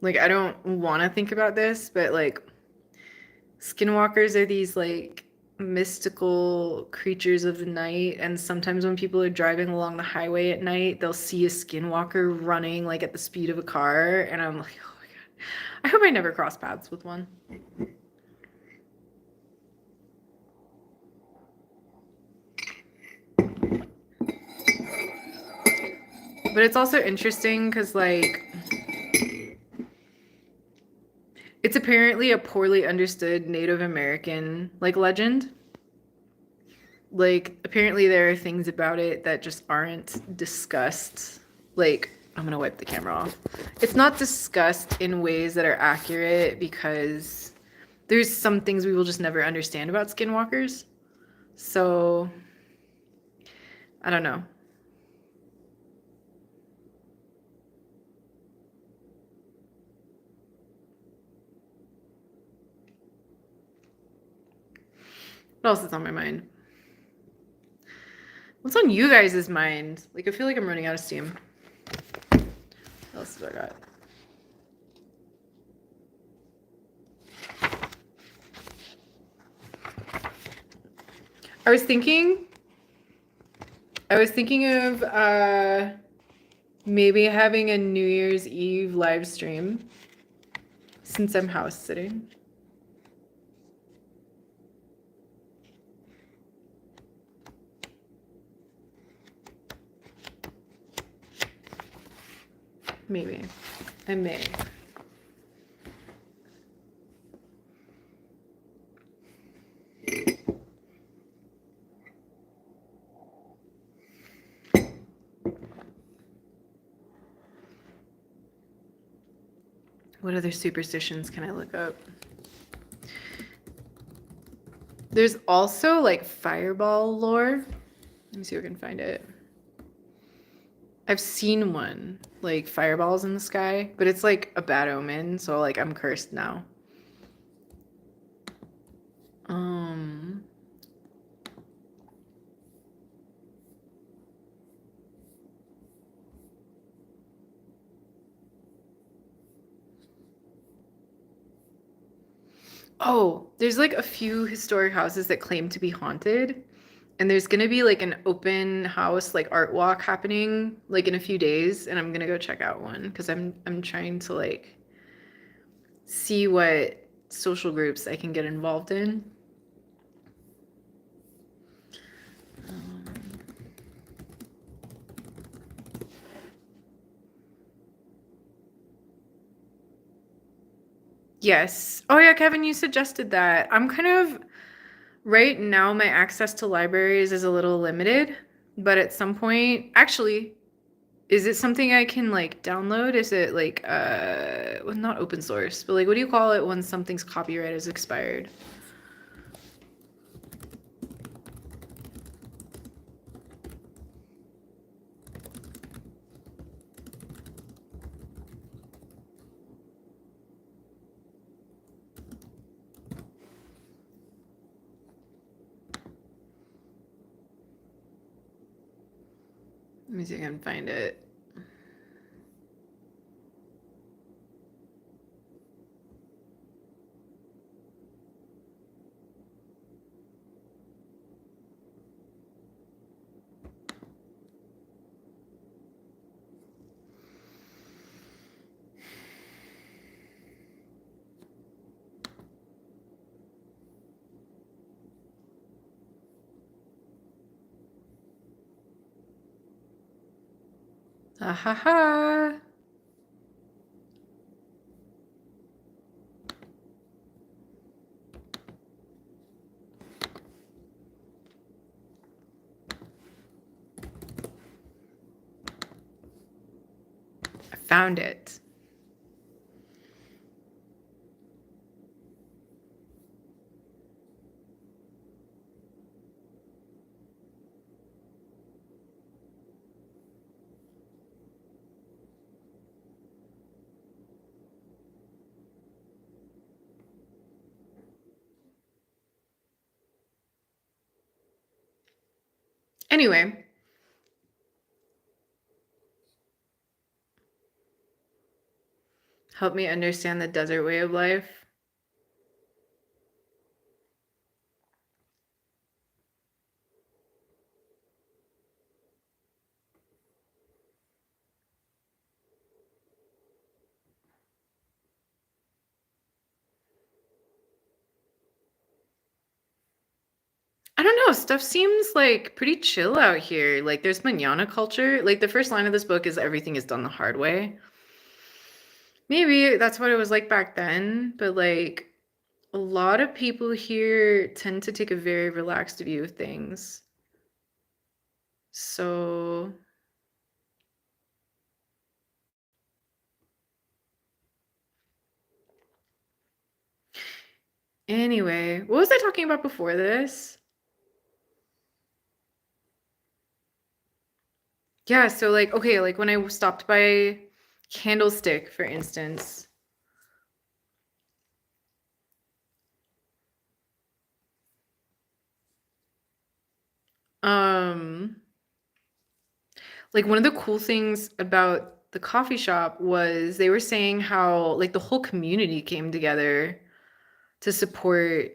I don't want to think about this, but like skinwalkers are these like mystical creatures of the night, and sometimes when people are driving along the highway at night, they'll see a skinwalker running like at the speed of a car, and I'm like, oh my god. I hope I never cross paths with one. But it's also interesting because like it's apparently a poorly understood Native American like legend. Like apparently there are things about it that just aren't discussed. Like I'm gonna wipe the camera off. It's not discussed in ways that are accurate because there's some things we will just never understand about skinwalkers. So I don't know. What else is on my mind? What's on you guys' mind? Like I feel like I'm running out of steam. What else do I got? I was thinking of maybe having a New Year's Eve live stream since I'm house sitting. Maybe. I may. What other superstitions can I look up? There's also like fireball lore. Let me see if I can find it. I've seen one, like fireballs in the sky, but it's like a bad omen, so like I'm cursed now. Oh, there's like a few historic houses that claim to be haunted. And there's gonna be like an open house, like art walk happening like in a few days, and I'm gonna go check out one because I'm trying to like see what social groups I can get involved in. Um, yes. Oh yeah, Kevin, you suggested that. I'm kind of right now my access to libraries is a little limited, but at some point, actually, is it something I can like download? Is it like well, not open source, but like what do you call it when something's copyright is expired? Let me see if I can find it. Ah ha ha. I found it. Anyway, help me understand the desert way of life. I don't know, stuff seems like pretty chill out here. Like there's manana culture. Like the first line of this book is everything is done the hard way. Maybe that's what it was like back then, but like a lot of people here tend to take a very relaxed view of things. So, anyway, what was I talking about before this? Yeah, so like okay, like when I stopped by Candlestick, for instance, um like one of the cool things about the coffee shop was they were saying how like the whole community came together to support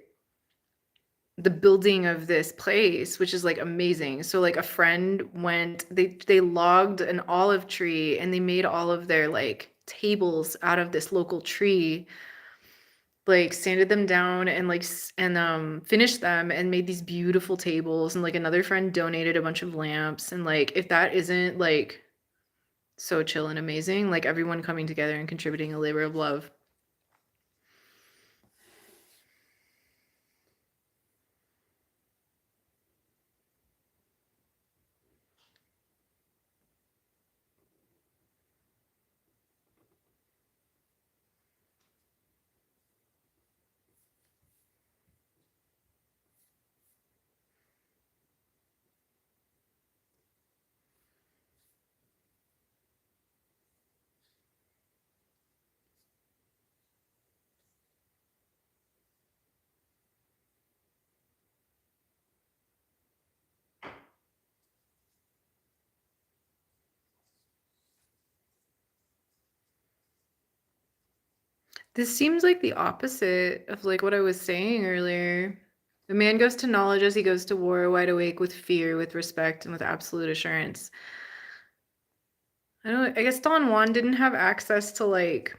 the building of this place, which is like amazing. So like a friend went, they logged an olive tree and they made all of their like tables out of this local tree, like sanded them down and like finished them and made these beautiful tables, and like another friend donated a bunch of lamps, and like if that isn't like so chill and amazing, like everyone coming together and contributing a labor of love. This seems like the opposite of like what I was saying earlier. The man goes to knowledge as he goes to war, wide awake with fear, with respect, and with absolute assurance. I guess Don Juan didn't have access to like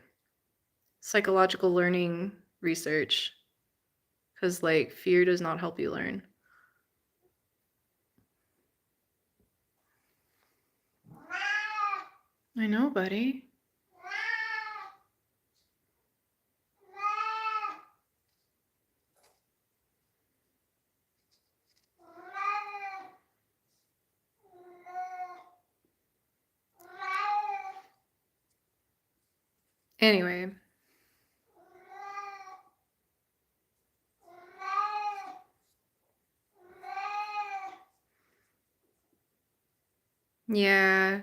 psychological learning research because like fear does not help you learn. I know, buddy. Anyway. Yeah.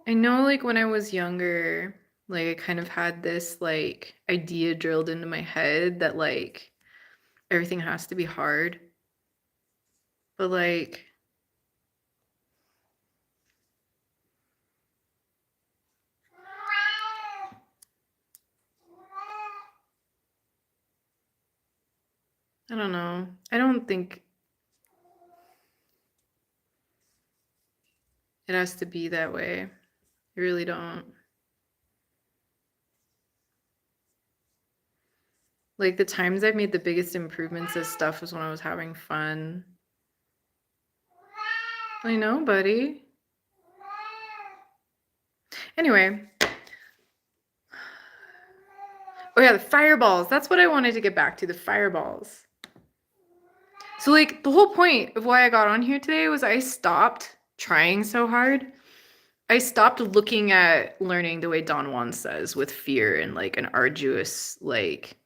I know like when I was younger, like I kind of had this like idea drilled into my head that like everything has to be hard. But like I don't know. I don't think it has to be that way. I really don't. Like the times I've made the biggest improvements as stuff was when I was having fun. I know, buddy. Anyway. Oh yeah, the fireballs. That's what I wanted to get back to, the fireballs. So like the whole point of why I got on here today was I stopped trying so hard. I stopped looking at learning the way Don Juan says, with fear and like an arduous like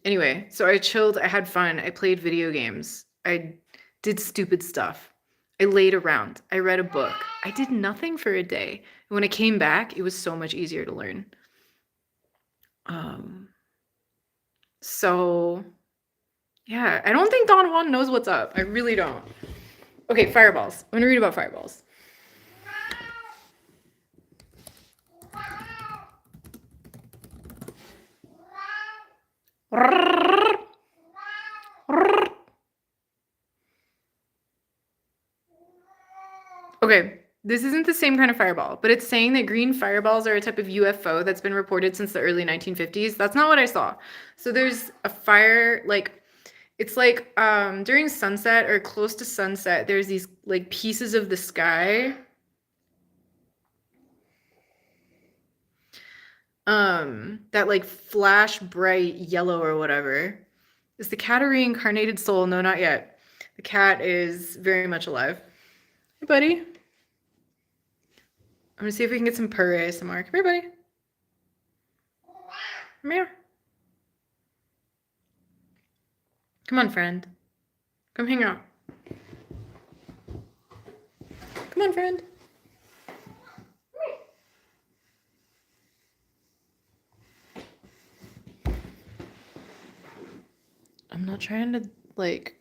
Anyway, so I chilled, I had fun, I played video games, I did stupid stuff. I laid around, I read a book. I did nothing for a day. And when I came back, it was so much easier to learn. So yeah, I don't think Don Juan knows what's up. I really don't. Okay, fireballs. I'm gonna read about fireballs. Okay, this isn't the same kind of fireball, but it's saying that green fireballs are a type of UFO that's been reported since the early 1950s. That's not what I saw. So there's a fire, like, it's like during sunset or close to sunset, there's these like pieces of the sky that like flash bright yellow or whatever. Is the cat a reincarnated soul? No, not yet. The cat is very much alive. Hey, buddy. I'm gonna see if we can get some purr ASMR. Come here, buddy. Come here. Come on, friend. Come hang out. Come on, friend. I'm not trying to, like...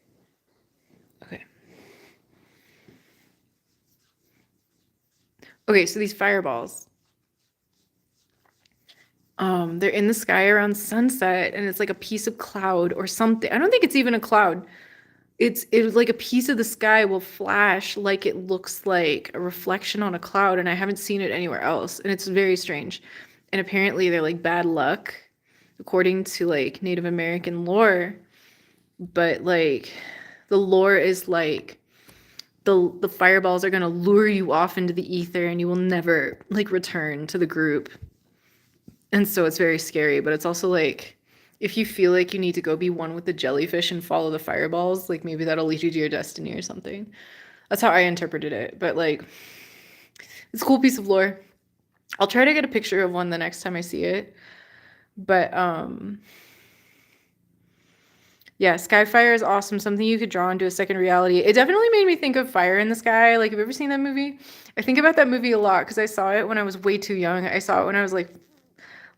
Okay. Okay, so these fireballs. They're in the sky around sunset, and it's like a piece of cloud or something. I don't think it's even a cloud. It's like a piece of the sky will flash like it looks like a reflection on a cloud, and I haven't seen it anywhere else, and it's very strange. And apparently they're like bad luck, according to like Native American lore. But like the lore is like the fireballs are gonna lure you off into the ether, and you will never like return to the group. And so it's very scary, but it's also like if you feel like you need to go be one with the jellyfish and follow the fireballs, like maybe that'll lead you to your destiny or something. That's how I interpreted it. But like it's a cool piece of lore. I'll try to get a picture of one the next time I see it. But yeah, Skyfire is awesome. Something you could draw into a second reality. It definitely made me think of Fire in the Sky. Like, have you ever seen that movie? I think about that movie a lot because I saw it when I was way too young. I saw it when I was like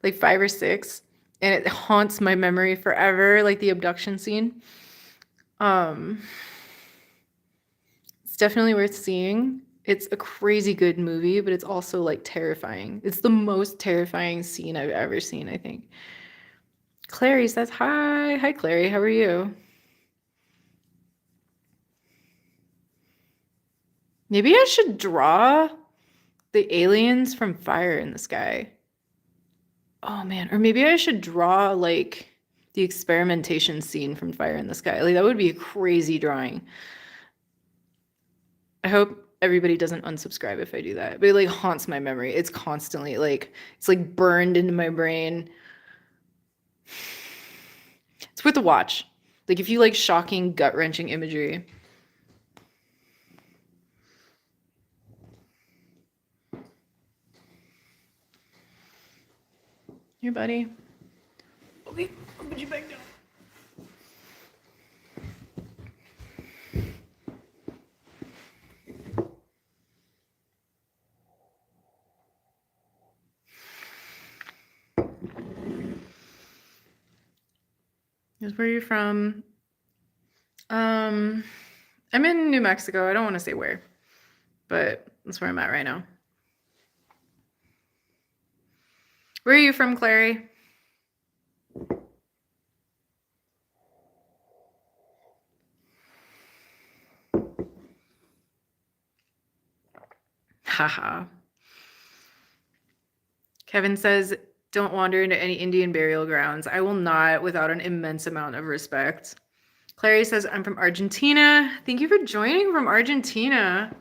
5 or 6, and it haunts my memory forever, like the abduction scene. It's definitely worth seeing. It's a crazy good movie, but it's also like terrifying. It's the most terrifying scene I've ever seen, I think. Clary says hi. Hi, Clary. How are you? Maybe I should draw the aliens from Fire in the Sky. Oh man, or maybe I should draw like the experimentation scene from Fire in the Sky. Like that would be a crazy drawing. I hope everybody doesn't unsubscribe if I do that. But it like haunts my memory. It's constantly like it's like burned into my brain. It's worth a watch. Like if you like shocking, gut-wrenching imagery. Here, buddy. Okay, I'll put you back down. Here's where you're from. I'm in New Mexico. I don't want to say where, but that's where I'm at right now. Where are you from, Clary? Haha. Kevin says, don't wander into any Indian burial grounds. I will not without an immense amount of respect. Clary says, I'm from Argentina. Thank you for joining from Argentina.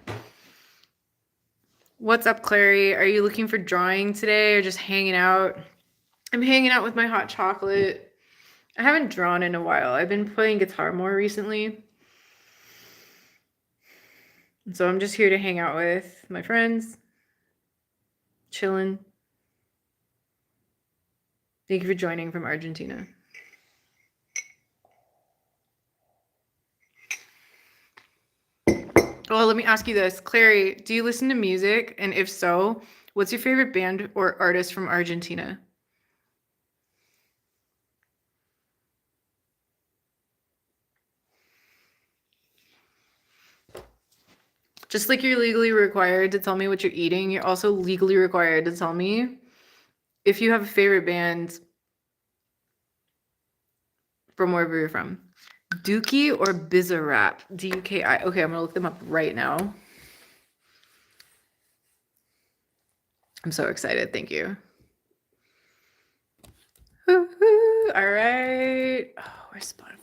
What's up, Clary? Are you looking for drawing today or just hanging out? I'm hanging out with my hot chocolate. I haven't drawn in a while. I've been playing guitar more recently. So I'm just here to hang out with my friends, chilling. Thank you for joining from Argentina. Well, let me ask you this. Clary, do you listen to music? And if so, what's your favorite band or artist from Argentina? Just like you're legally required to tell me what you're eating, you're also legally required to tell me if you have a favorite band from wherever you're from. Dookie or Bizarrap? D-U-K-I. Okay, I'm gonna look them up right now. I'm so excited. Thank you. Woo-hoo. All right. Oh, where's Spotify?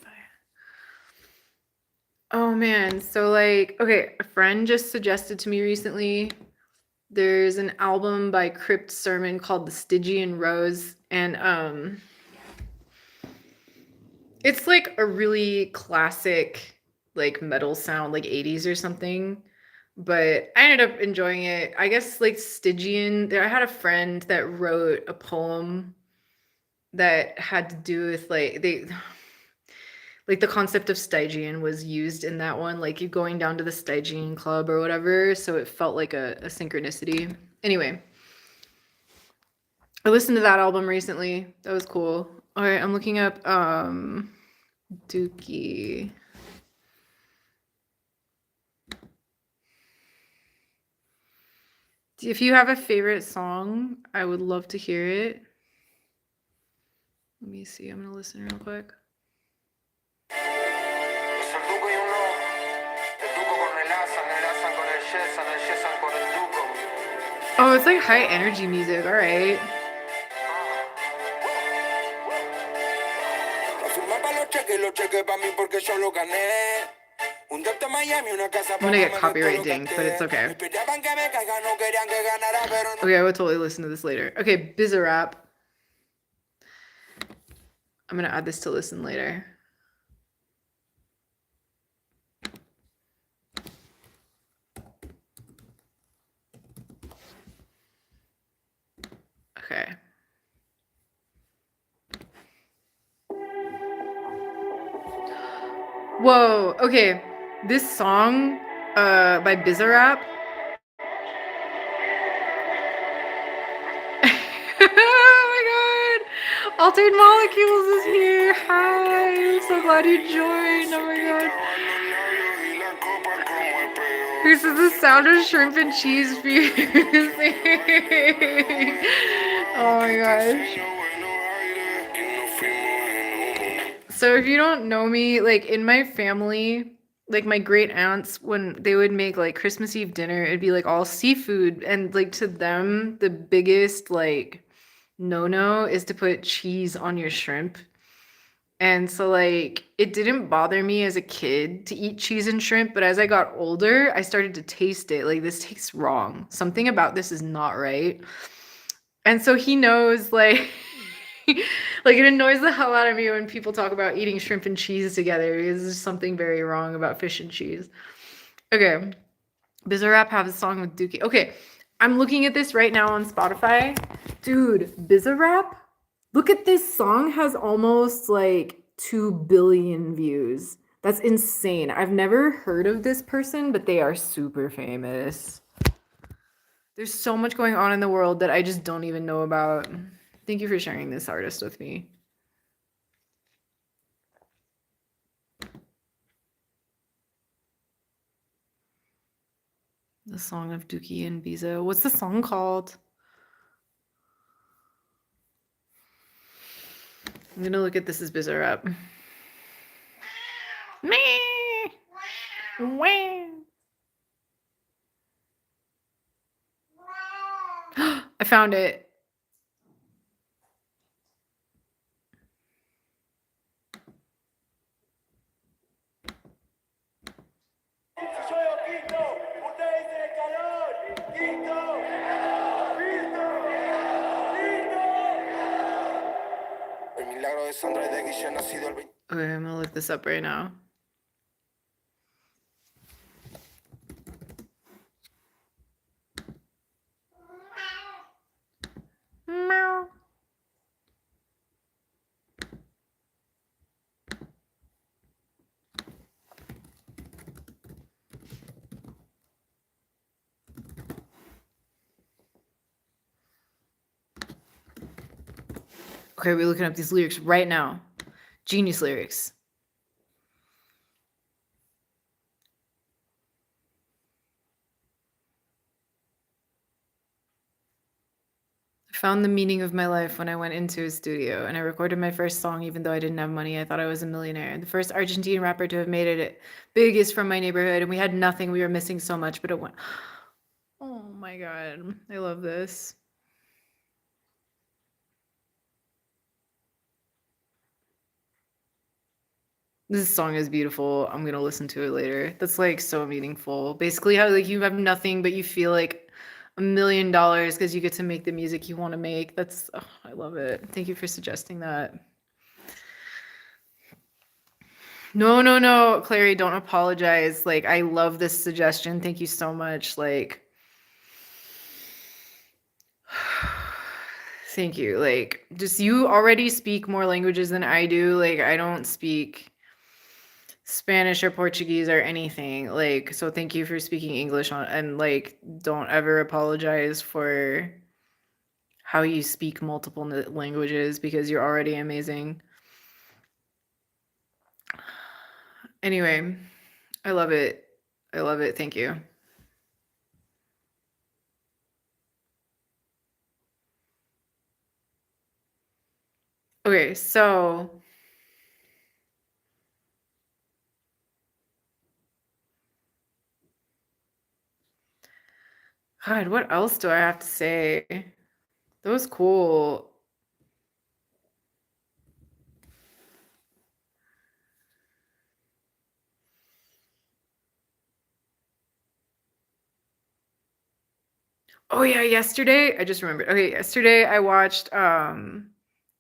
Oh man. So like, okay, a friend just suggested to me recently. There's an album by Crypt Sermon called The Stygian Rose, and it's like a really classic like metal sound, like 80s or something. But I ended up enjoying it. I guess like Stygian, there I had a friend that wrote a poem that had to do with like the concept of Stygian was used in that one, like you going down to the Stygian club or whatever, so it felt like a synchronicity. Anyway, I listened to that album recently. That was cool. All right, I'm looking up Dookie. If you have a favorite song, I would love to hear it. Let me see. I'm gonna listen real quick. Oh, it's like high energy music. All right. I'm gonna get copyright dinged, but it's okay. Okay, I will totally listen to this later. Okay, Bizarrap. I'm gonna add this to listen later. Okay. Whoa, okay. This song by Bizarrap. Oh my god! Altered Molecules is here. Hi, I'm so glad you joined. Oh my god. This is the sound of shrimp and cheese fusing. Oh my gosh. So if you don't know me, like in my family, like my great aunts, when they would make like Christmas Eve dinner, it'd be like all seafood. And like to them, the biggest like no-no is to put cheese on your shrimp. And so like it didn't bother me as a kid to eat cheese and shrimp, but as I got older, I started to taste it. Like this tastes wrong. Something about this is not right. And so he knows like like it annoys the hell out of me when people talk about eating shrimp and cheese together because there's something very wrong about fish and cheese. Okay. Bizarrap have a song with Dookie. Okay. I'm looking at this right now on Spotify. Dude, Bizarrap, look at this song, has almost like 2 billion views. That's insane. I've never heard of this person, but they are super famous. There's so much going on in the world that I just don't even know about. Thank you for sharing this artist with me. The song of Dookie and Bizo. What's the song called? I'm gonna look at this as Bizarrap. Meh. Wah. I found it. Okay, I'm gonna look this up right now. Meow. Okay, we're looking up these lyrics right now. Genius lyrics. I found the meaning of my life when I went into a studio and I recorded my first song even though I didn't have money. I thought I was a millionaire. The first Argentine rapper to have made it big is from my neighborhood, and we had nothing. We were missing so much, but it went. Oh my god. I love this. This song is beautiful. I'm gonna listen to it later. That's like so meaningful. Basically, how like you have nothing, but you feel like $1 million because you get to make the music you want to make. That's I love it. Thank you for suggesting that. No, Clary, don't apologize. Like I love this suggestion. Thank you so much. Like thank you. Like just you already speak more languages than I do. Like I don't speak Spanish or Portuguese or anything. Like, so thank you for speaking English on, and like, don't ever apologize for how you speak multiple languages because you're already amazing. Anyway, I love it. I love it. Thank you. Okay, so God, what else do I have to say? That was cool. Oh yeah, yesterday, I just remembered. Okay, yesterday I watched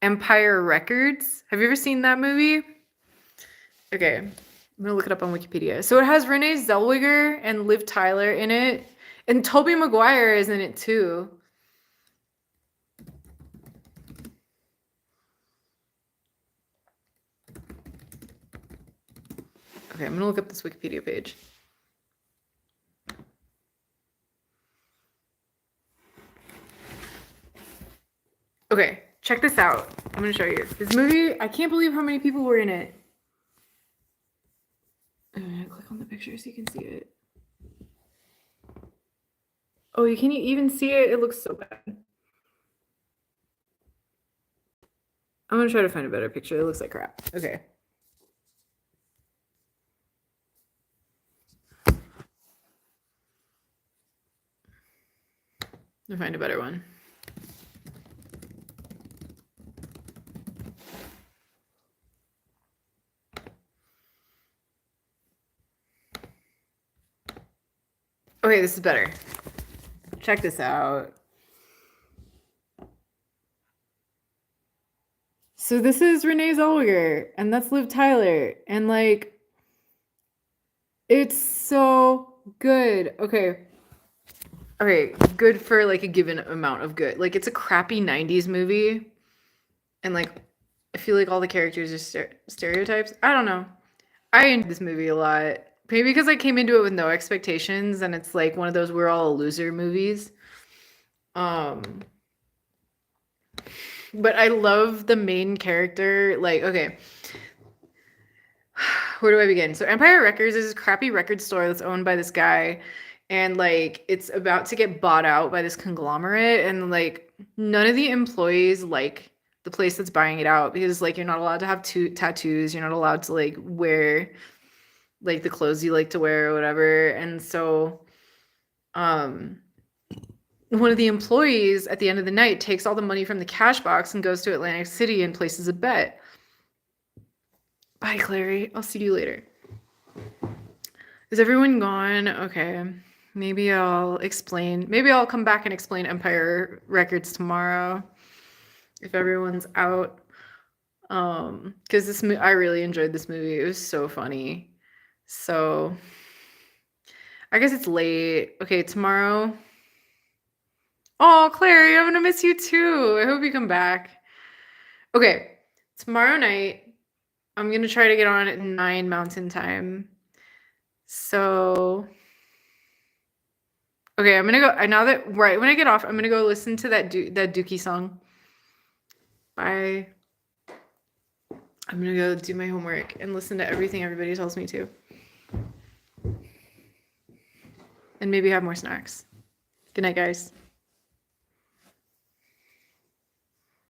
Empire Records. Have you ever seen that movie? Okay, I'm gonna look it up on Wikipedia. So it has Renee Zellweger and Liv Tyler in it, and Tobey Maguire is in it too. Okay, I'm gonna look up this Wikipedia page. Okay, check this out. I'm gonna show you. This movie, I can't believe how many people were in it. Click on the picture so you can see it. Oh, you can't even see it? It looks so bad. I'm gonna try to find a better picture. It looks like crap. Okay. I'll find a better one. Okay, this is better. Check this out. So this is Renee Zellweger, and that's Liv Tyler, and like, it's so good. Okay. Okay, good for like a given amount of good. Like, it's a crappy 90s movie, and like, I feel like all the characters are stereotypes. I don't know. I enjoyed this movie a lot. Maybe because I came into it with no expectations, and it's like one of those we're all a loser movies. Um, but I love the main character. Like, okay, where do I begin? So Empire Records is this crappy record store that's owned by this guy, and like it's about to get bought out by this conglomerate, and like none of the employees like the place that's buying it out because like you're not allowed to have tattoos, you're not allowed to like wear like the clothes you like to wear or whatever. And so um one of the employees at the end of the night takes all the money from the cash box and goes to Atlantic City and places a bet. Bye, Clary. I'll see you later. Is everyone gone? Okay. Maybe I'll explain. Maybe I'll come back and explain Empire Records tomorrow if everyone's out. Because I really enjoyed this movie. It was so funny. So I guess it's late. Okay, tomorrow. Oh, Clary, I'm gonna miss you too. I hope you come back. Okay, tomorrow night, I'm gonna try to get on at 9 Mountain Time. So, okay, I'm gonna go. Now that right when I get off, I'm gonna go listen to that Dookie song. Bye. I'm gonna go do my homework and listen to everything everybody tells me to, and maybe have more snacks. Good night, guys.